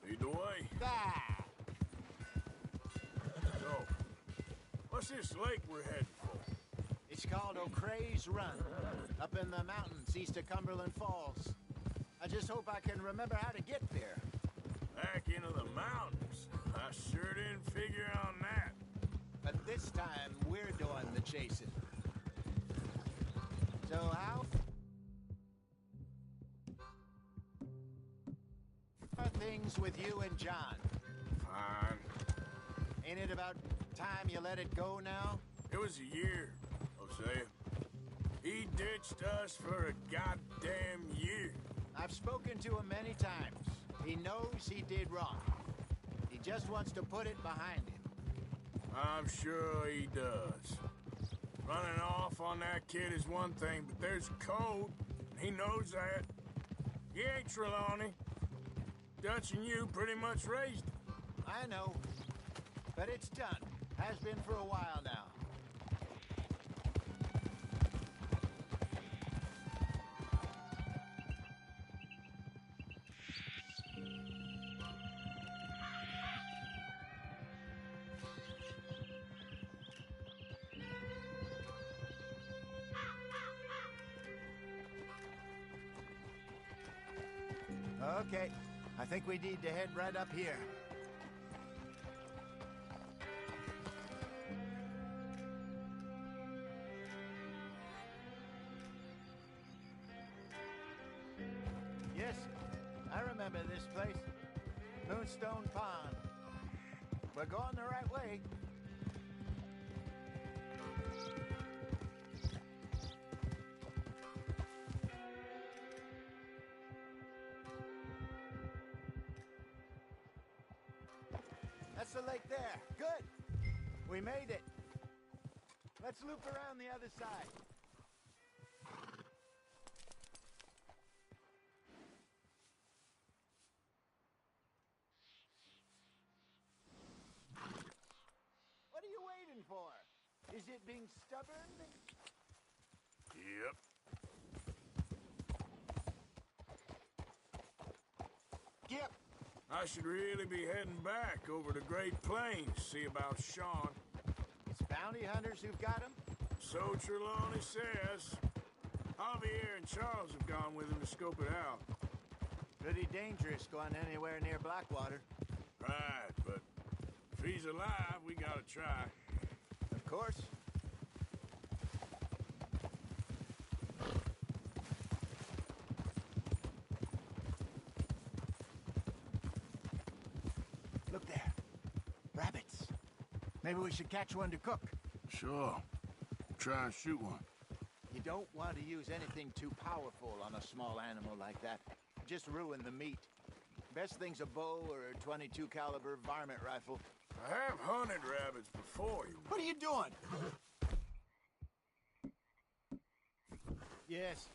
Lead the way. Ah! So, what's this lake we're heading for? It's called O'Creagh's Run, up in the mountains east of Cumberland Falls. I just hope I can remember how to get there. Back into the mountains? I sure didn't figure on that. But this time, we're doing the chasing. So how are things with you and John? Fine. Ain't Ain't it about time you let it go now? It was a year, Hosea. He ditched us for a goddamn year. I've spoken to him many times. He knows he did wrong. He just wants to put it behind him. I'm sure he does. Running off on that kid is one thing, but there's code. He knows that. He ain't Trelawney. Dutch and you pretty much raised him. I know. But it's done. Has been for a while now. Okay, I think we need to head right up here. Yes, I remember this place. Moonstone Pond. We're going the right way. That's the lake there. Good. We made it. Let's loop around the other side. What are you waiting for? Is it being stubborn? Yep. Yep. I should really be heading back over to Great Plains, see about Sean. It's bounty hunters who've got him? So Trelawney says. Javier and Charles have gone with him to scope it out. Pretty dangerous going anywhere near Blackwater. Right, but if he's alive, we gotta try. Of course. Look there. Rabbits. Maybe we should catch one to cook. Sure. Try and shoot one. You don't want to use anything too powerful on a small animal like that. Just ruin the meat. Best thing's a bow or a .22 caliber varmint rifle. I have hunted rabbits before. What are you doing? Yes,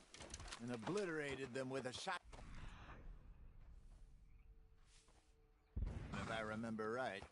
and obliterated them with a shot. If I remember right.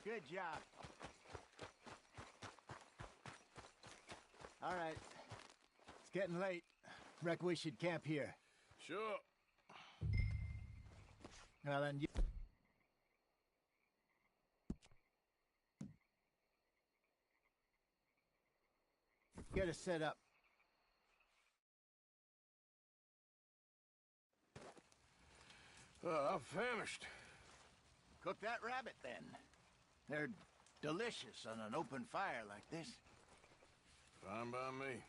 Good job. All right. It's getting late. Reckon we should camp here. Sure. Well, then you... Get us set up. I'm famished. Cook that rabbit, then. They're delicious on an open fire like this. Fine by me.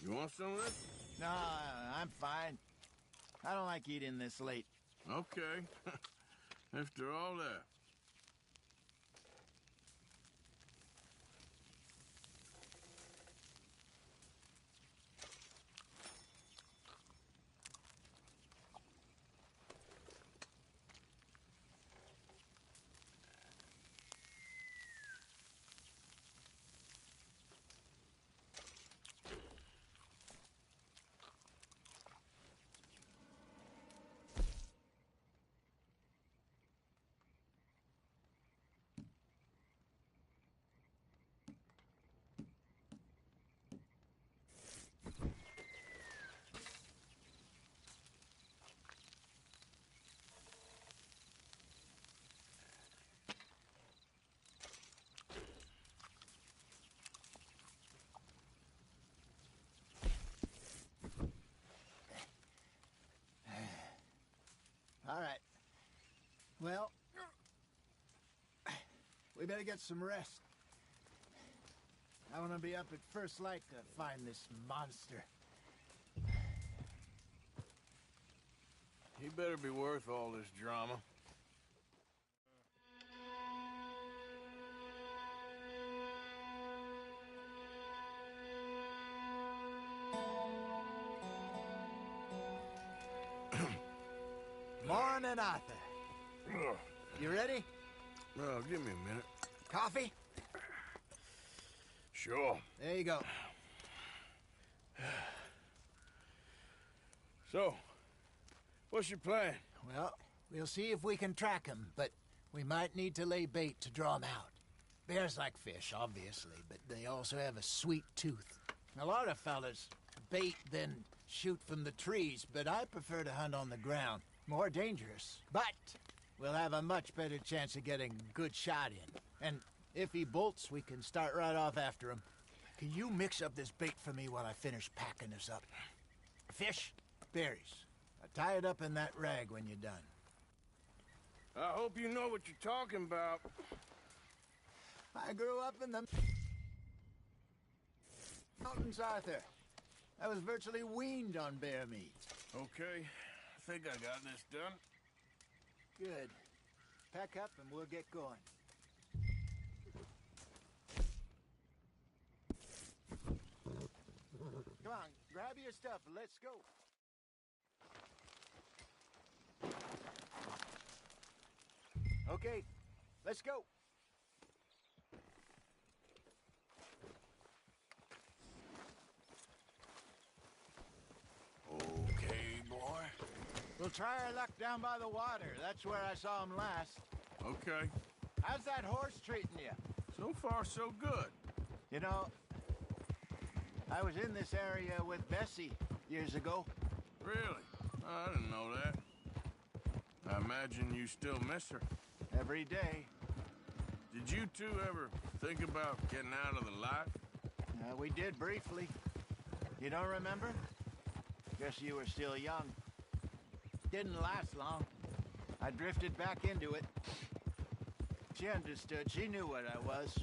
You want some of this? No, I'm fine. I don't like eating this late. Okay. After all that. All right. Well, we better get some rest. I want to be up at first light to find this monster. He better be worth all this drama. Morning, Arthur. You ready? Well, give me a minute. Coffee? Sure. There you go. So, what's your plan? Well, we'll see if we can track him, but we might need to lay bait to draw him out. Bears like fish, obviously, but they also have a sweet tooth. A lot of fellas bait, then shoot from the trees, but I prefer to hunt on the ground. More dangerous, but we'll have a much better chance of getting a good shot in. And if he bolts, we can start right off after him. Can you mix up this bait for me while I finish packing this up? Fish, berries. Tie it up in that rag when you're done. I hope you know what you're talking about. I grew up in the mountains, Arthur. I was virtually weaned on bear meat. Okay, I think I got this done. Good. Pack up and we'll get going. Come on, grab your stuff and let's go. Okay, let's go. Okay, boy. We'll try our luck down by the water. That's where I saw him last. Okay. How's that horse treating you? So far, so good. You know, I was in this area with Bessie years ago. Really? I didn't know that. I imagine you still miss her. Every day. Did you two ever think about getting out of the life? We did briefly. You don't remember? Guess you were still young. Didn't last long. I drifted back into it. She understood. She knew what I was.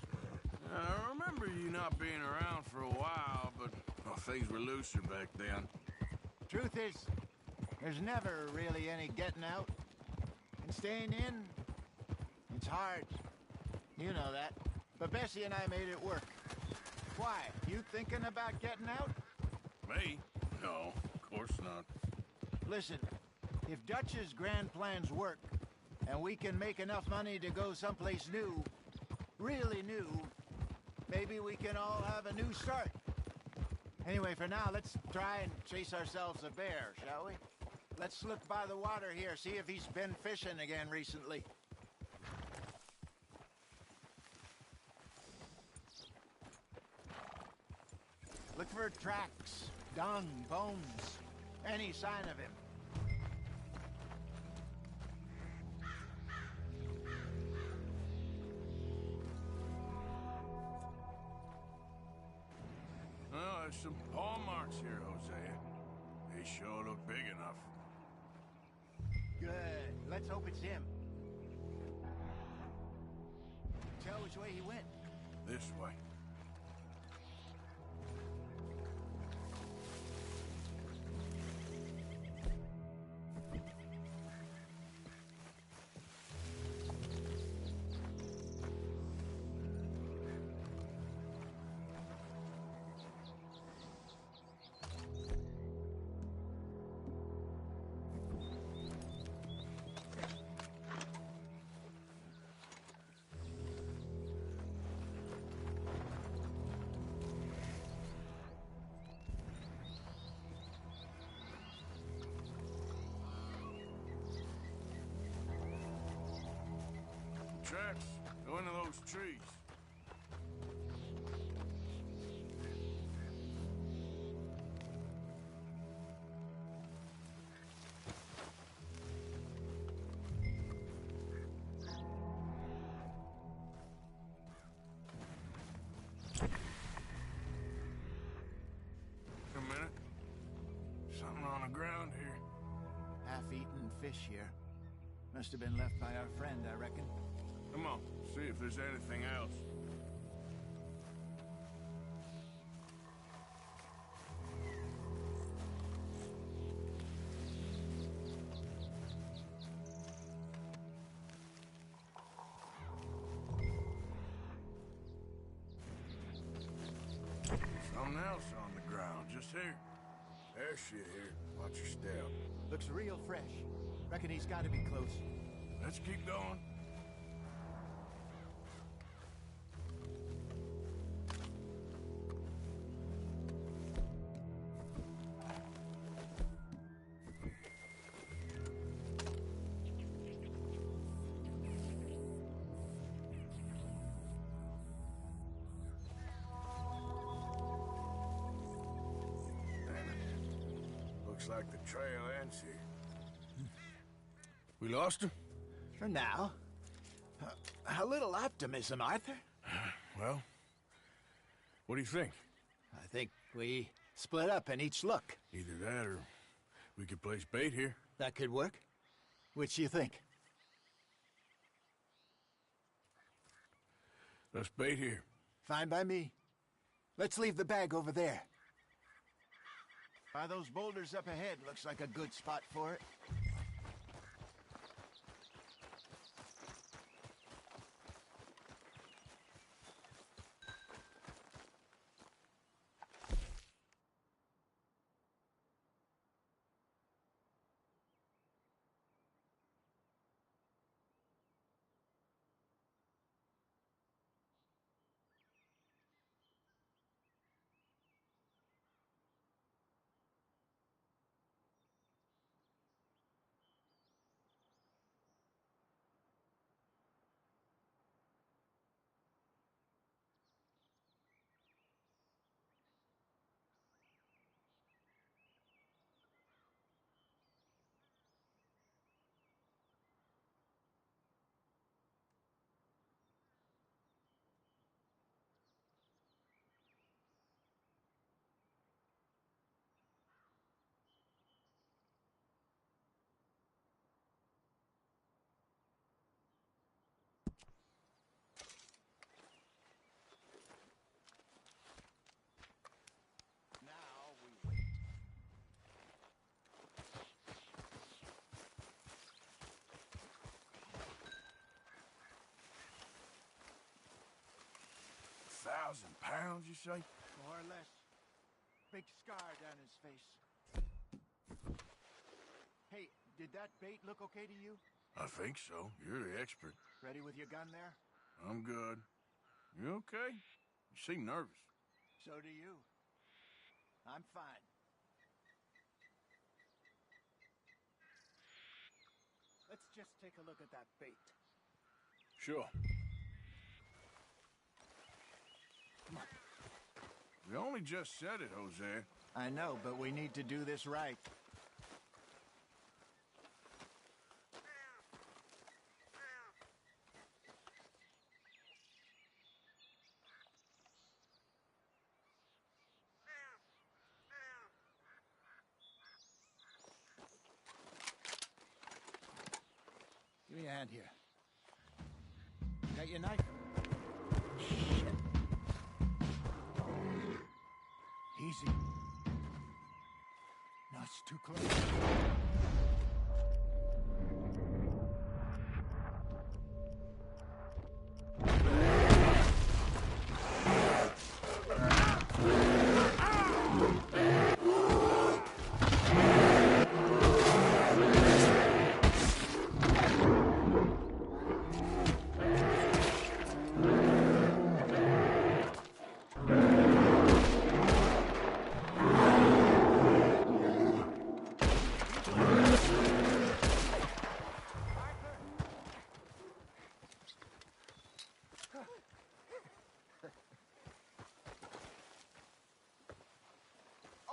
I remember you not being around for a while, but well, things were looser back then. Truth is, there's never really any getting out. And staying in, it's hard. You know that. But Bessie and I made it work. Why? You thinking about getting out? Me? No, of course not. Listen, if Dutch's grand plans work, and we can make enough money to go someplace new, really new, maybe we can all have a new start. Anyway, for now, let's try and chase ourselves a bear, shall we? Let's look by the water here, see if he's been fishing again recently. Look for tracks, dung, bones, any sign of him. Well, there's some paw marks here, Hosea. They sure look big enough. Good. Let's hope it's him. Tell which way he went. This way. Tracks. Go into those trees. A minute. Something on the ground here. Half-eaten fish here. Must have been left by our friend, I reckon. Come on, see if there's anything else. Something else on the ground, just here. There's shit here. Watch your step. Looks real fresh. Reckon he's got to be close. Let's keep going. Looks like the trail ends here. We lost him? For now. A little optimism, Arthur. Well, what do you think? I think we split up and each look. Either that or we could place bait here. That could work. Which you think? Let's bait here. Fine by me. Let's leave the bag over there. By those boulders up ahead, looks like a good spot for it. £1,000, you say? More or less. big scar down his face. Hey, did that bait look okay to you? I think so. You're the expert. Ready with your gun there? I'm good. You okay? You seem nervous. So do you. I'm fine. Let's just take a look at that bait. Sure. We only just said it, Jose. I know, but we need to do this right. Give me a hand here. Got your knife? Shit. Easy. No, it's too close.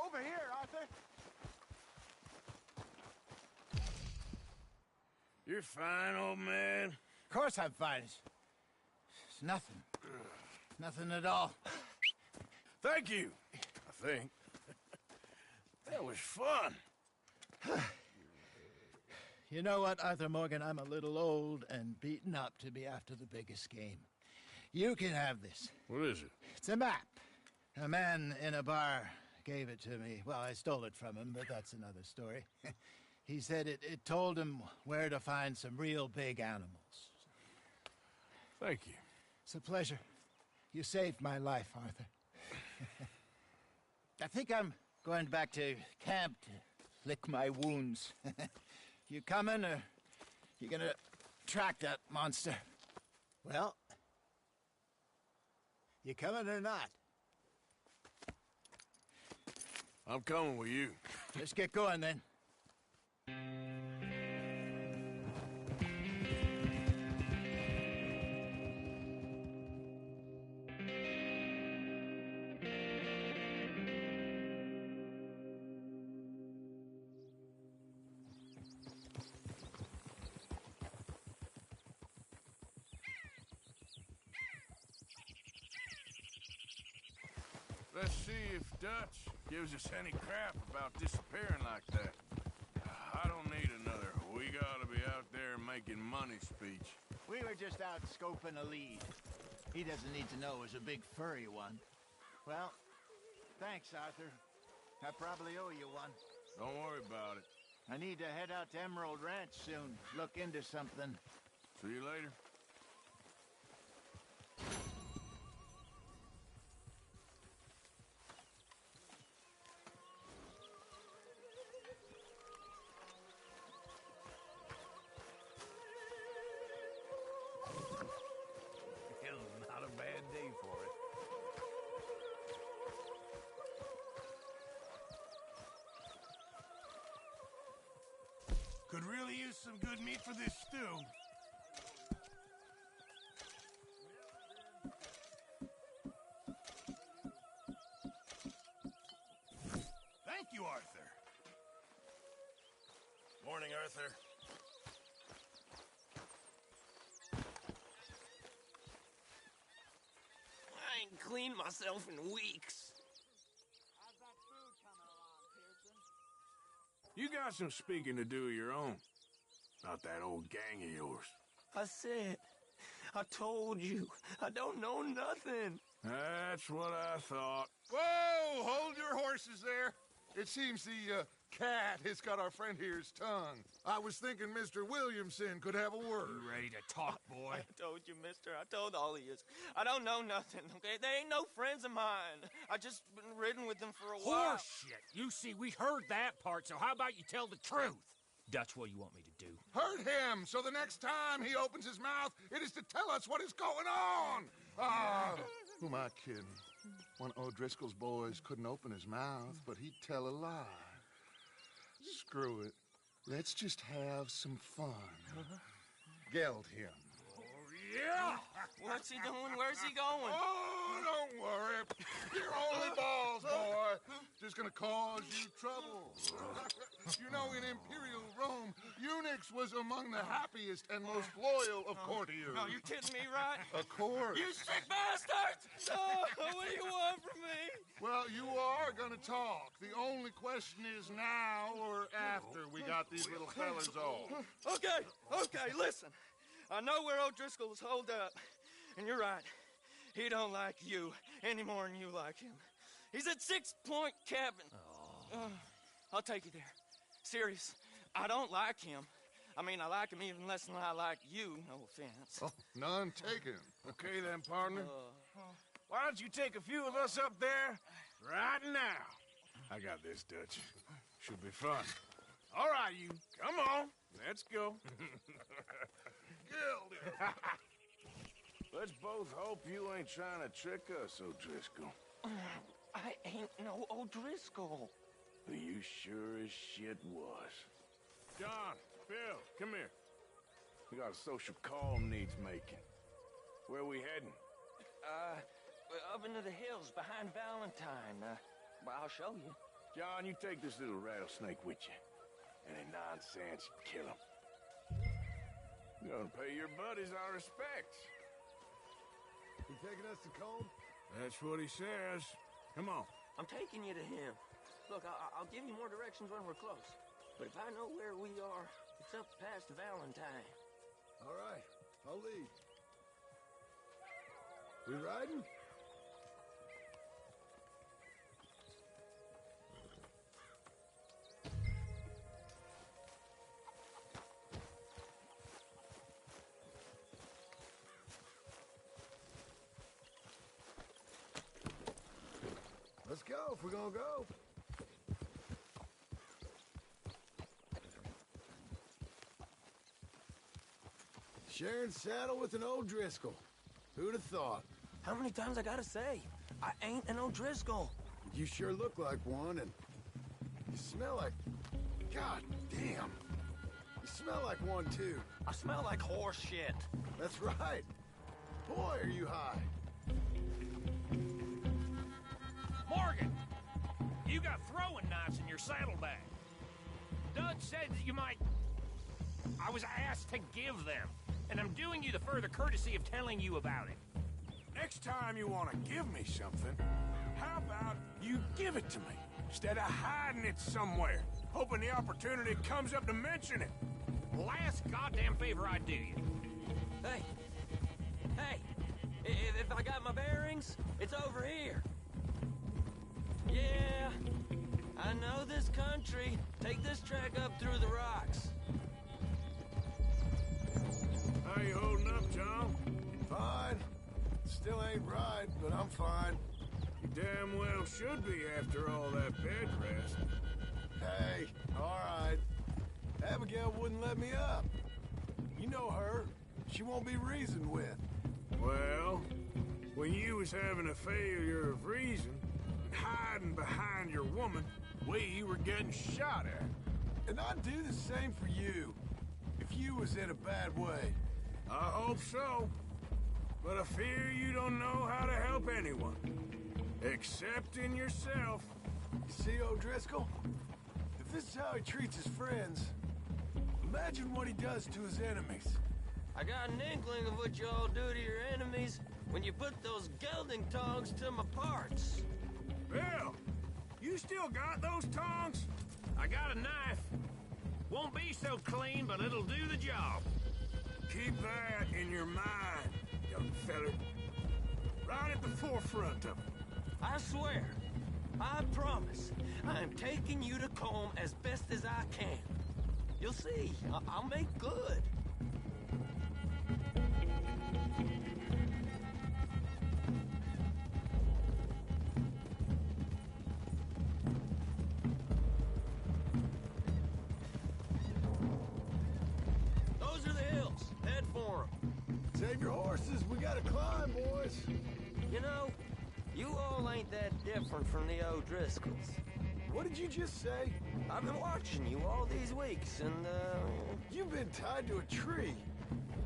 Over here, Arthur. You're fine, old man. Of course I'm fine. It's nothing. Nothing at all. Thank you, I think. That was fun. You know what, Arthur Morgan? I'm a little old and beaten up to be after the biggest game. You can have this. What is it? It's a map. A man in a bar gave it to me. Well, I stole it from him, but that's another story. He said it told him where to find some real big animals. Thank you. It's a pleasure. You saved my life, Arthur. I think I'm going back to camp to lick my wounds. You coming, or you gonna track that monster? Well, you coming or not? I'm coming with you. Let's get going, then. Let's see if Dutch gives us any crap about disappearing like that. I don't need another "we gotta be out there making money" speech. We were just out scoping a lead. He doesn't need to know it was a big furry one. Well, thanks, Arthur. I probably owe you one. Don't worry about it. I need to head out to Emerald Ranch soon. Look into something. See you later. Not a bad day for it. Could really use some good meat for this stew. Thank you, Arthur. Morning, Arthur. I ain't cleaned myself in weeks. How's that food coming along, Pearson? You got some speaking to do of your own. Not that old gang of yours. I said, I told you, I don't know nothing. That's what I thought. Whoa! Hold your horses there. It seems the cat has got our friend here's tongue. I was thinking Mr. Williamson could have a word. You ready to talk, boy? I told you, mister. I told all of you. I don't know nothing, okay? They ain't no friends of mine. I just been ridden with them for a while. Horseshit. You see, we heard that part, so how about you tell the truth? That's what you want me to do. Hurt him, so the next time he opens his mouth, it is to tell us what is going on. Who am I kidding? One of O'Driscoll's boys couldn't open his mouth, but he'd tell a lie. Screw it. Let's just have some fun. Geld him. Yeah! What's he doing? Where's he going? Oh, don't worry. You're only balls, boy. Just gonna cause you trouble. You know, in Imperial Rome, eunuchs was among the happiest and most loyal of courtiers. No, you kidding me, right? Of course. You sick bastards! Oh, what do you want from me? Well, you are gonna talk. The only question is now or after we got these little fellas off. Okay, listen. I know where O'Driscoll's holed up, and you're right. He don't like you any more than you like him. He's at 6 Point Cabin. I'll take you there. Serious, I don't like him. I mean, I like him even less than I like you, no offense. Oh, none taken. Okay then, partner. Why don't you take a few of us up there right now? I got this, Dutch. Should be fun. All right, you. Come on. Let's go. Let's both hope you ain't trying to trick us, O'Driscoll. I ain't no O'Driscoll. You sure as shit was. John, Bill, come here. We got a social call needs making. Where we heading? Up into the hills behind Valentine. Well, I'll show you. John, you take this little rattlesnake with you. Any nonsense, kill him. You're gonna pay your buddies our respects. You taking us to Cone? That's what he says. Come on. I'm taking you to him. Look, I'll give you more directions when we're close. But if I know where we are, it's up past Valentine. All right, I'll lead. We riding? Let's go if we're gonna go. Sharing saddle with an O'Driscoll. Who'd have thought? How many times I gotta say? I ain't an O'Driscoll. You sure look like one, and you smell like... God damn. You smell like one, too. I smell like horse shit. That's right. Boy, are you high. Morgan! You got throwing knives in your saddlebag. Dud said that you might... I was asked to give them, and I'm doing you the further courtesy of telling you about it. Next time you want to give me something, how about you give it to me, instead of hiding it somewhere, hoping the opportunity comes up to mention it? Last goddamn favor I do you. Hey! If I got my bearings, it's over here. Yeah, I know this country. Take this track up through the rocks. How you holding up, John? Fine. Still ain't right, but I'm fine. You damn well should be after all that bed rest. Hey, all right. Abigail wouldn't let me up. You know her. She won't be reasoned with. Well, when you was having a failure of reason, and hiding behind your woman, we were getting shot at. And I'd do the same for you, if you was in a bad way. I hope so. But I fear you don't know how to help anyone. Except in yourself. You see, O'Driscoll? If this is how he treats his friends, imagine what he does to his enemies. I got an inkling of what you all do to your enemies when you put those gelding tongs to my parts. Bill, you still got those tongs? I got a knife. Won't be so clean, but it'll do the job. Keep that in your mind, young feller. Right at the forefront of it. I swear. I promise. I'm taking you to Combe as best as I can. You'll see. I'll make good. Those are the hills. Head for them. Save your horses. We gotta climb, boys. You know, you all ain't that different from the O'Driscolls. What did you just say? I've been watching you all these weeks, and, You've been tied to a tree.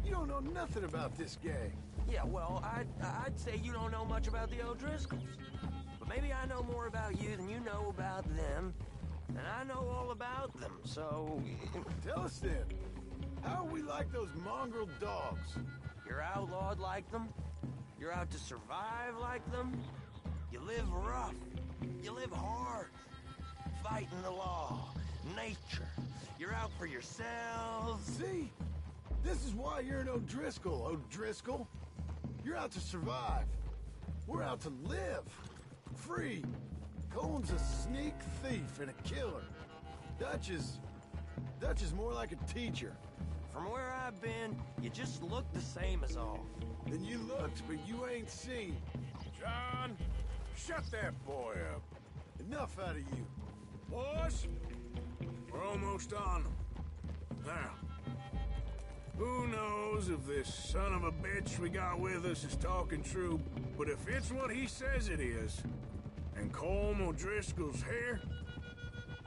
You don't know nothing about this gang. Yeah, well, I'd say you don't know much about the O'Driscolls. But maybe I know more about you than you know about them. And I know all about them, so... Tell us then. How are we like those mongrel dogs? You're outlawed like them. You're out to survive like them. You live rough. You live hard. Fighting the law. Nature. You're out for yourselves. See? This is why you're an O'Driscoll, O'Driscoll. You're out to survive. We're out to live. Free. Cohen's a sneak thief and a killer. Dutch is more like a teacher. From where I've been, you just look the same as all. Then you looked, but you ain't seen. John, shut that boy up. Enough out of you. Boys, we're almost on them. Now, who knows if this son of a bitch we got with us is talking true, but if it's what he says it is, and Colm O'Driscoll's here,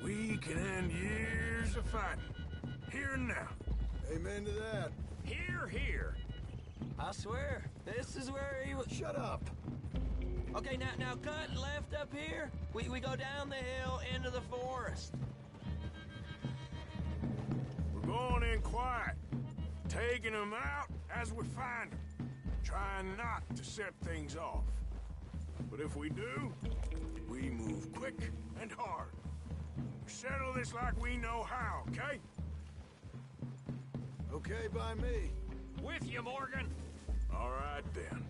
we can end years of fighting. Here and now. Amen to that. Here, here. I swear, this is where he was... Shut up. Okay, now cut left up here. We go down the hill into the forest. We're going in quiet, taking them out as we find them, trying not to set things off. But if we do, we move quick and hard. We settle this like we know how, okay? Okay by me. With you, Morgan. All right, then.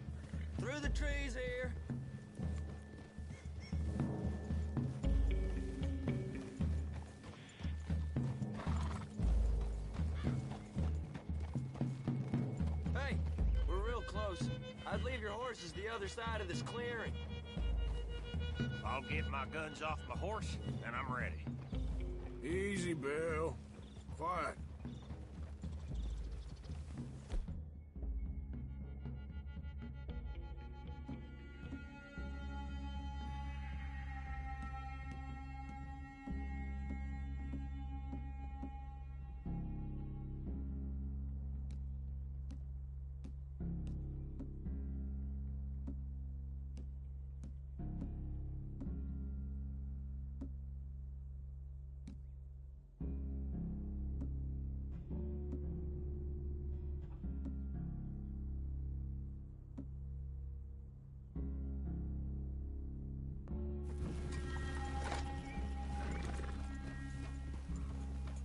Through the trees here. Hey, we're real close. I'd leave your horses the other side of this clearing. I'll get my guns off my horse, and I'm ready. Easy, Bill. Quiet.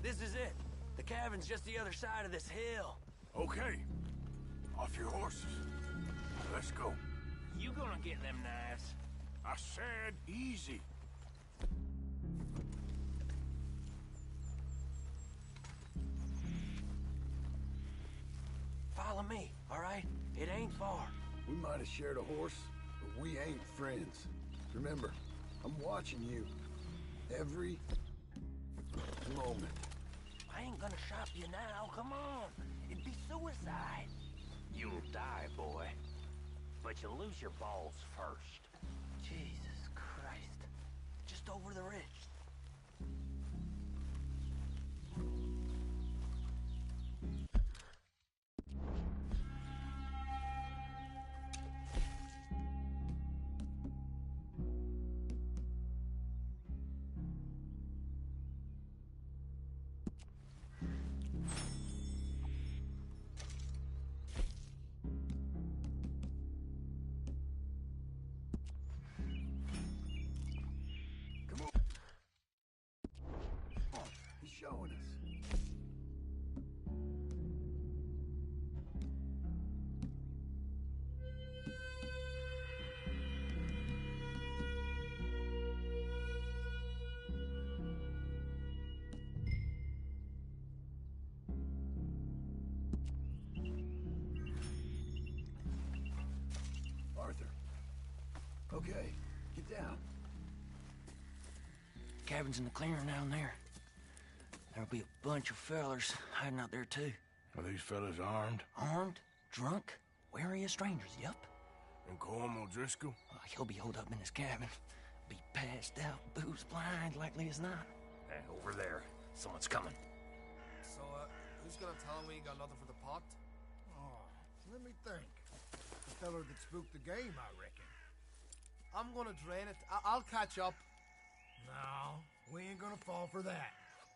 This is it. The cabin's just the other side of this hill. Okay. Off your horses. Let's go. You gonna get them knives? I said easy. Follow me, all right? It ain't far. We might have shared a horse, but we ain't friends. Remember, I'm watching you. Every moment. I ain't gonna shop you now, come on. It'd be suicide. You'll die, boy. But you'll lose your balls first. Jesus Christ. Just over the ridge. Okay, get down. Cabin's in the clearing down there. There'll be a bunch of fellers hiding out there, too. Are these fellas armed? Armed, drunk, wary of strangers, yep. And Cornwall Driscoll? He'll be holed up in his cabin. Be passed out, booze blind, likely as not. Hey, over there. Someone's coming. So, who's gonna tell him we ain't got nothing for the pot? Oh, let me think. The feller that spooked the game, I reckon. I'm gonna drain it. I'll catch up. No, we ain't gonna fall for that.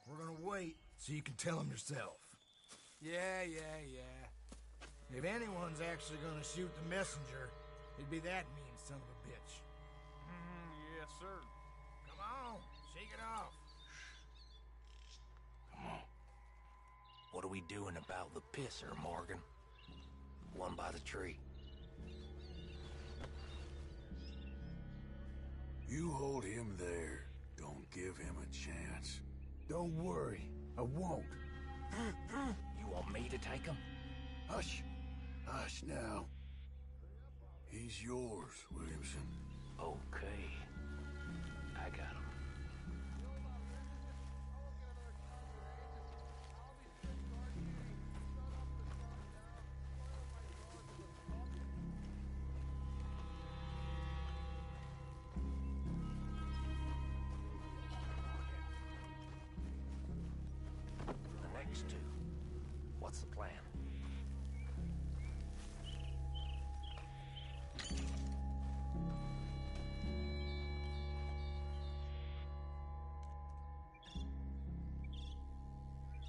We're gonna wait so you can tell him yourself. Yeah. If anyone's actually gonna shoot the messenger, it'd be that mean son of a bitch. Yes, sir. Come on, shake it off. Come on. What are we doing about the pisser, Morgan? One by the tree. You hold him there. Don't give him a chance. Don't worry, I won't. You want me to take him? Hush. Hush now. He's yours, Williamson. Okay. I got him. The next two. What's the plan?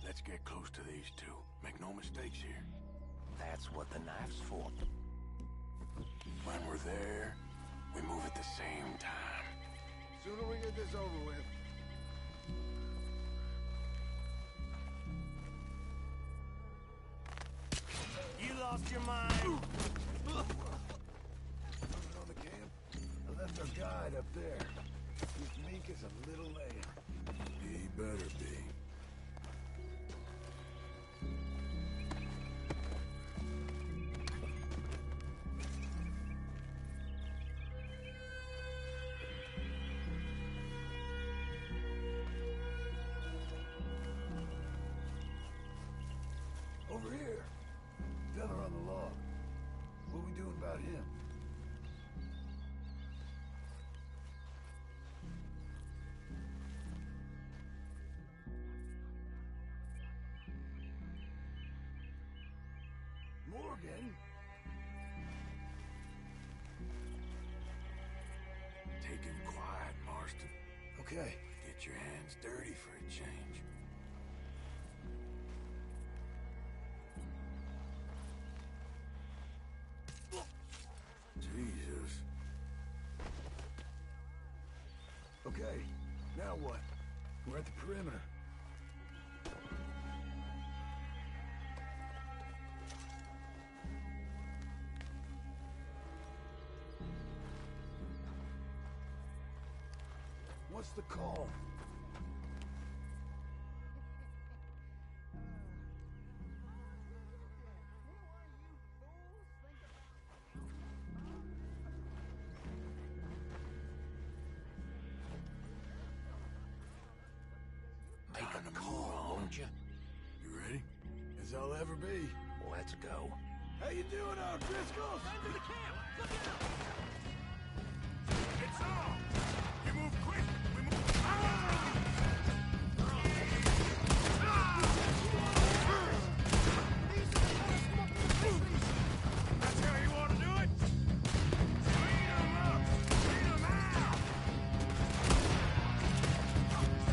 Let's get close to these two. Make no mistakes here. That's what the knife's for. When we're there, we move at the same time. Sooner we get this over with. You lost your mind. On the camp, I left our guide up there. He's meek as a little lamb. He better be. Over here. Fella on the log. What we doing about him? Morgan? Take him quiet, Marston. Okay. Get your hands dirty for a change. Jesus. Okay, now what? We're at the perimeter. What's the call? Make a call, won't you? You ready? As I'll ever be. Let's go. How you doing out, Driscoll? Into the camp! Look out! It's on! You move quick! We move... That's how you want to do it? Clean them up! Clean them out!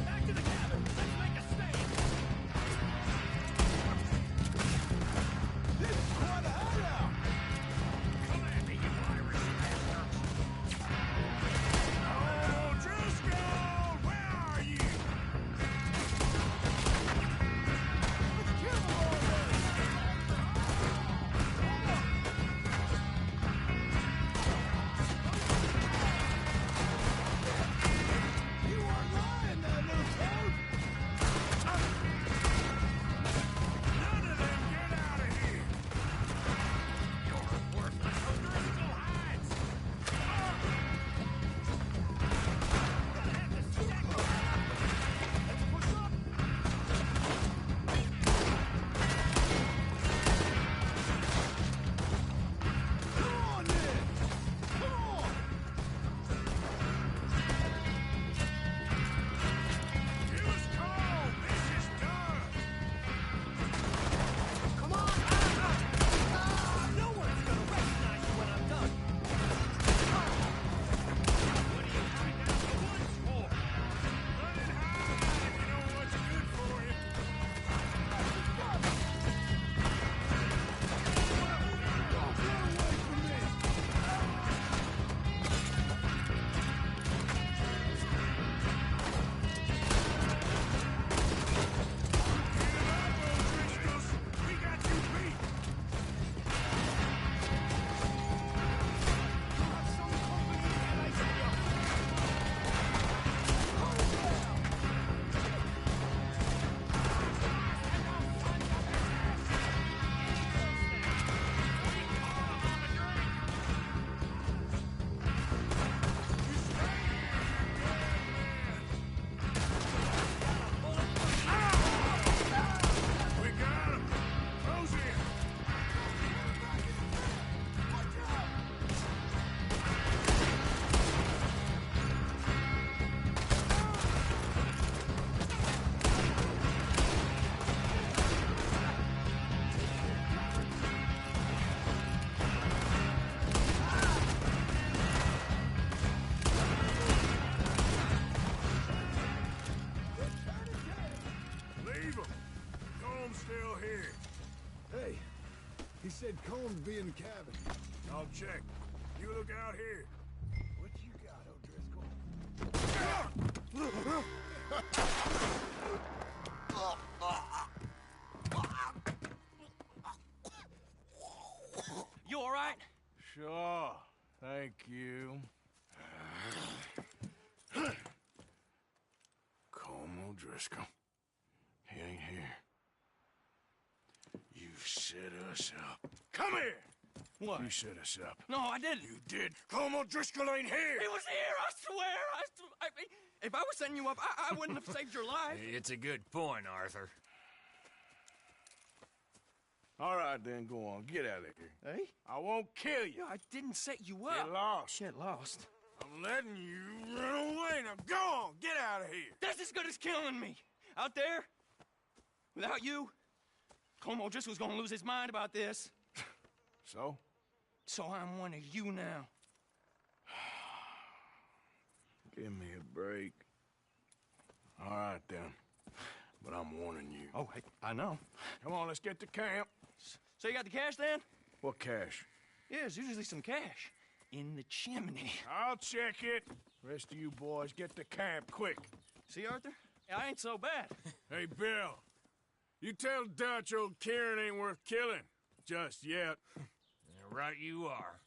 Back to the cabin! Let's make a stand! This is quite a hideout! Come at me, you Irish bastard! Oh, Driscoll! Where are you? He said Comb'd be in the cabin. I'll check. You look out here. What you got, O'Driscoll? You all right? Sure. Thank you. Colm O'Driscoll. He ain't here. You set us up. Come here! What? You set us up. No, I didn't. You did. Colm O'Driscoll ain't here! He was here, I swear! If I was setting you up, I wouldn't have saved your life. It's a good point, Arthur. All right, then, go on. Get out of here. Hey? I won't kill you. I didn't set you up. Get lost. Get lost. I'm letting you run away. Now go on. Get out of here. That's as good as killing me. Out there, without you, Colm O'Driscoll's gonna lose his mind about this. So? So I'm one of you now. Give me a break. All right, then. But I'm warning you. Oh, hey, I know. Come on, let's get to camp. So you got the cash, then? What cash? Yeah, there's usually some cash. In the chimney. I'll check it. Rest of you boys, get to camp, quick. See, Arthur? I ain't so bad. Hey, Bill. You tell Dutch old Kieran ain't worth killing. Just yet. Right you are.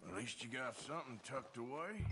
At least you got something tucked away.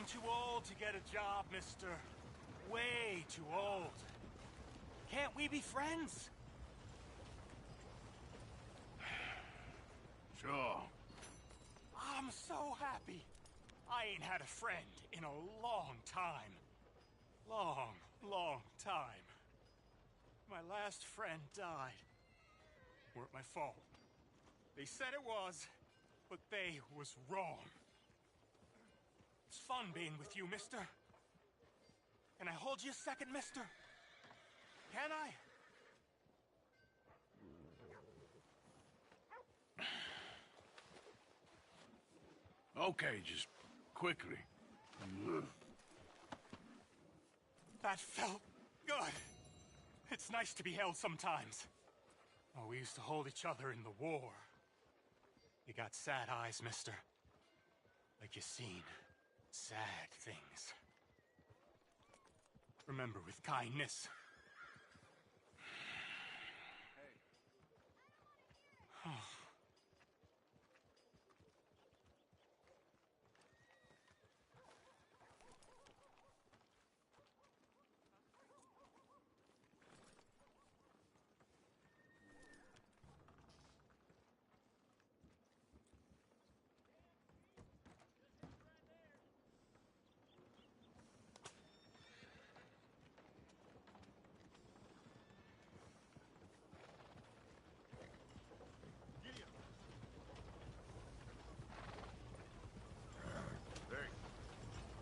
too old to get a job, mister. Way too old. Can't we be friends? Sure. I'm so happy. I ain't had a friend in a long time. Long time. My last friend died. Weren't my fault. They said it was, but they was wrong. It's fun being with you, mister. Can I hold you a second, mister? Can I? Okay, just quickly. That felt good. It's nice to be held sometimes. Oh, we used to hold each other in the war. You got sad eyes, mister. Like you seen sad things. Remember with kindness. Hey.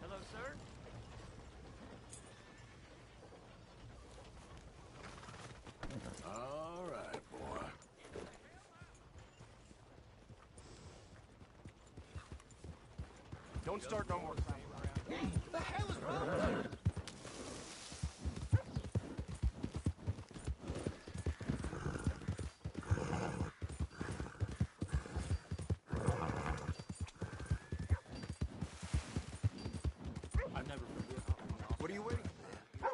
Hello, sir. All right, boy. Don't start no more. What the hell is wrong with you? I've never forget. What are you waiting for?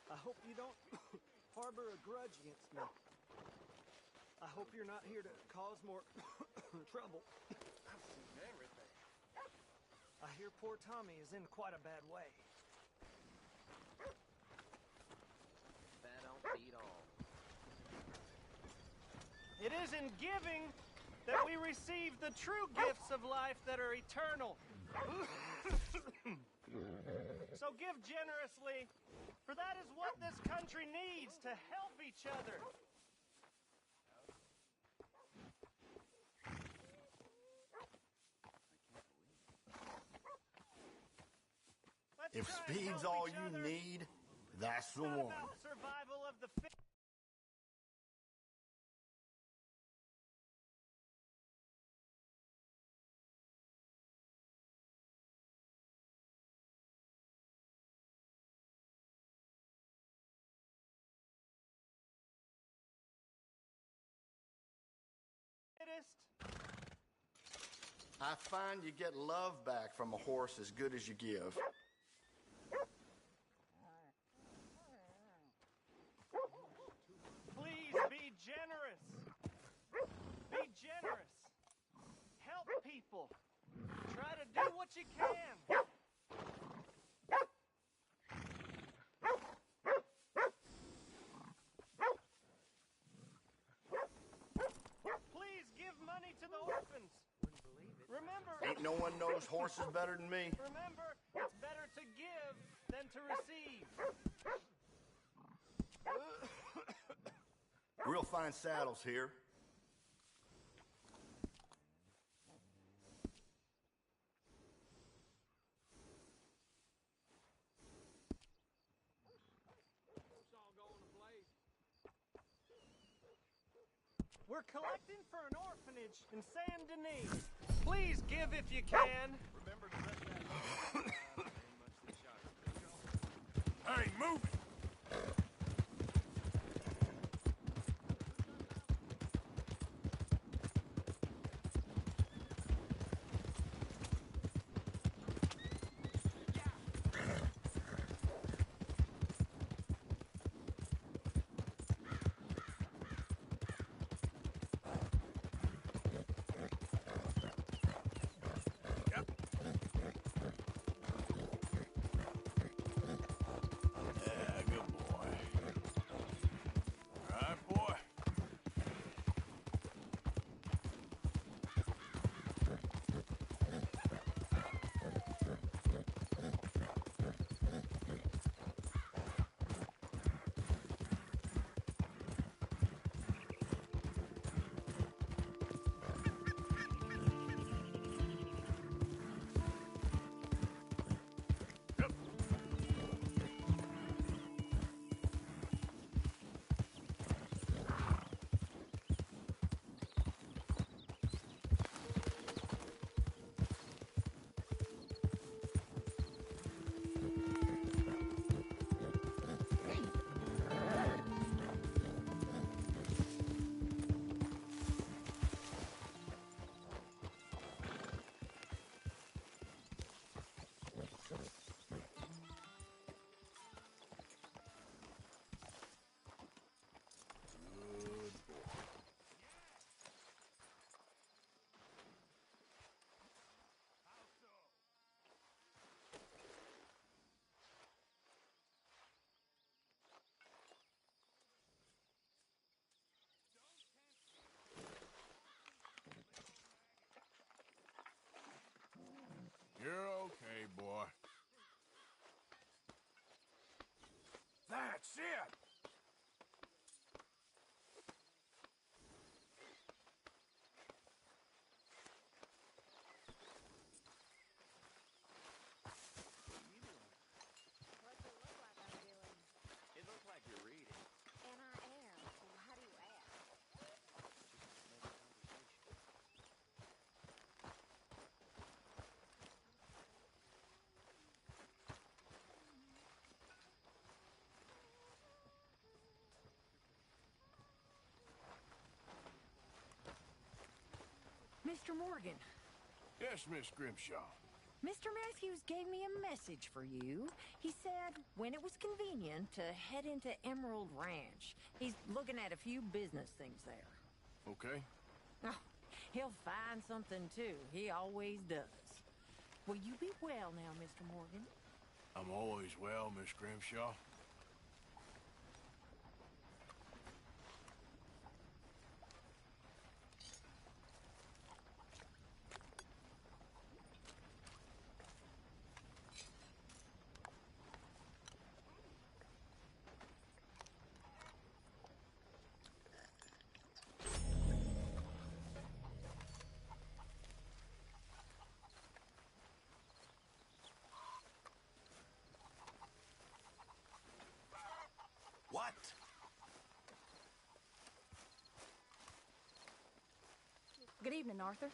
I hope you don't harbor a grudge against me. I hope you're not here to cause more trouble. I've seen everything. I hear poor Tommy is in quite a bad way. That don't beat all. It is in giving that we receive the true gifts of life that are eternal. So give generously, for that is what this country needs to help each other. If speed's all you need, that's the one. Survival of the I find you get love back from a horse as good as you give. Please be generous. Be generous. Help people. Try to do what you can. Please give money to the orphans. Remember, Ain't no one knows horses better than me. remember, it's better to give than to receive. Real fine saddles here. We're collecting for an orphanage in Saint Denis. Please give if you can. Remember to rest that. Hey, move it! Mr. Morgan. Yes, Miss Grimshaw. Mr. Matthews gave me a message for you. He said when it was convenient to head into Emerald Ranch. He's looking at a few business things there. Okay. Oh, he'll find something, too. He always does. Will you be well now, Mr. Morgan? I'm always well, Miss Grimshaw. What? Good evening, Arthur.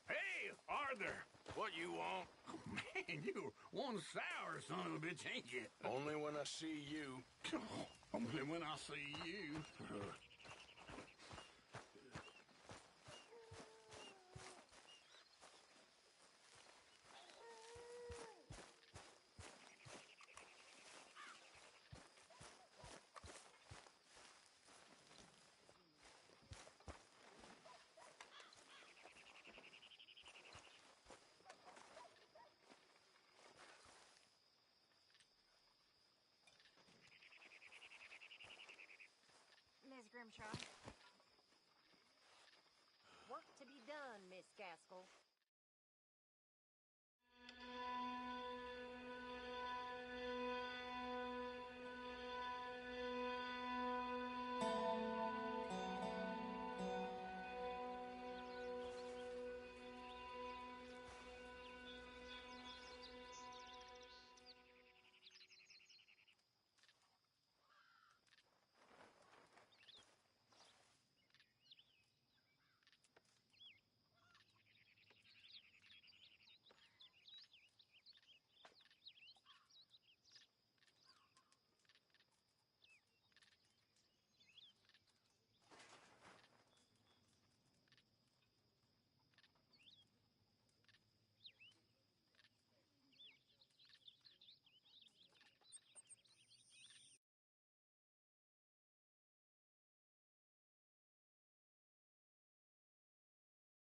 Hey, Arthur! What you want? Man, you one sour son of a bitch, ain't you? Only when I see you. Only when I see you. Miss Grimshaw. Work to be done, Miss Gaskell.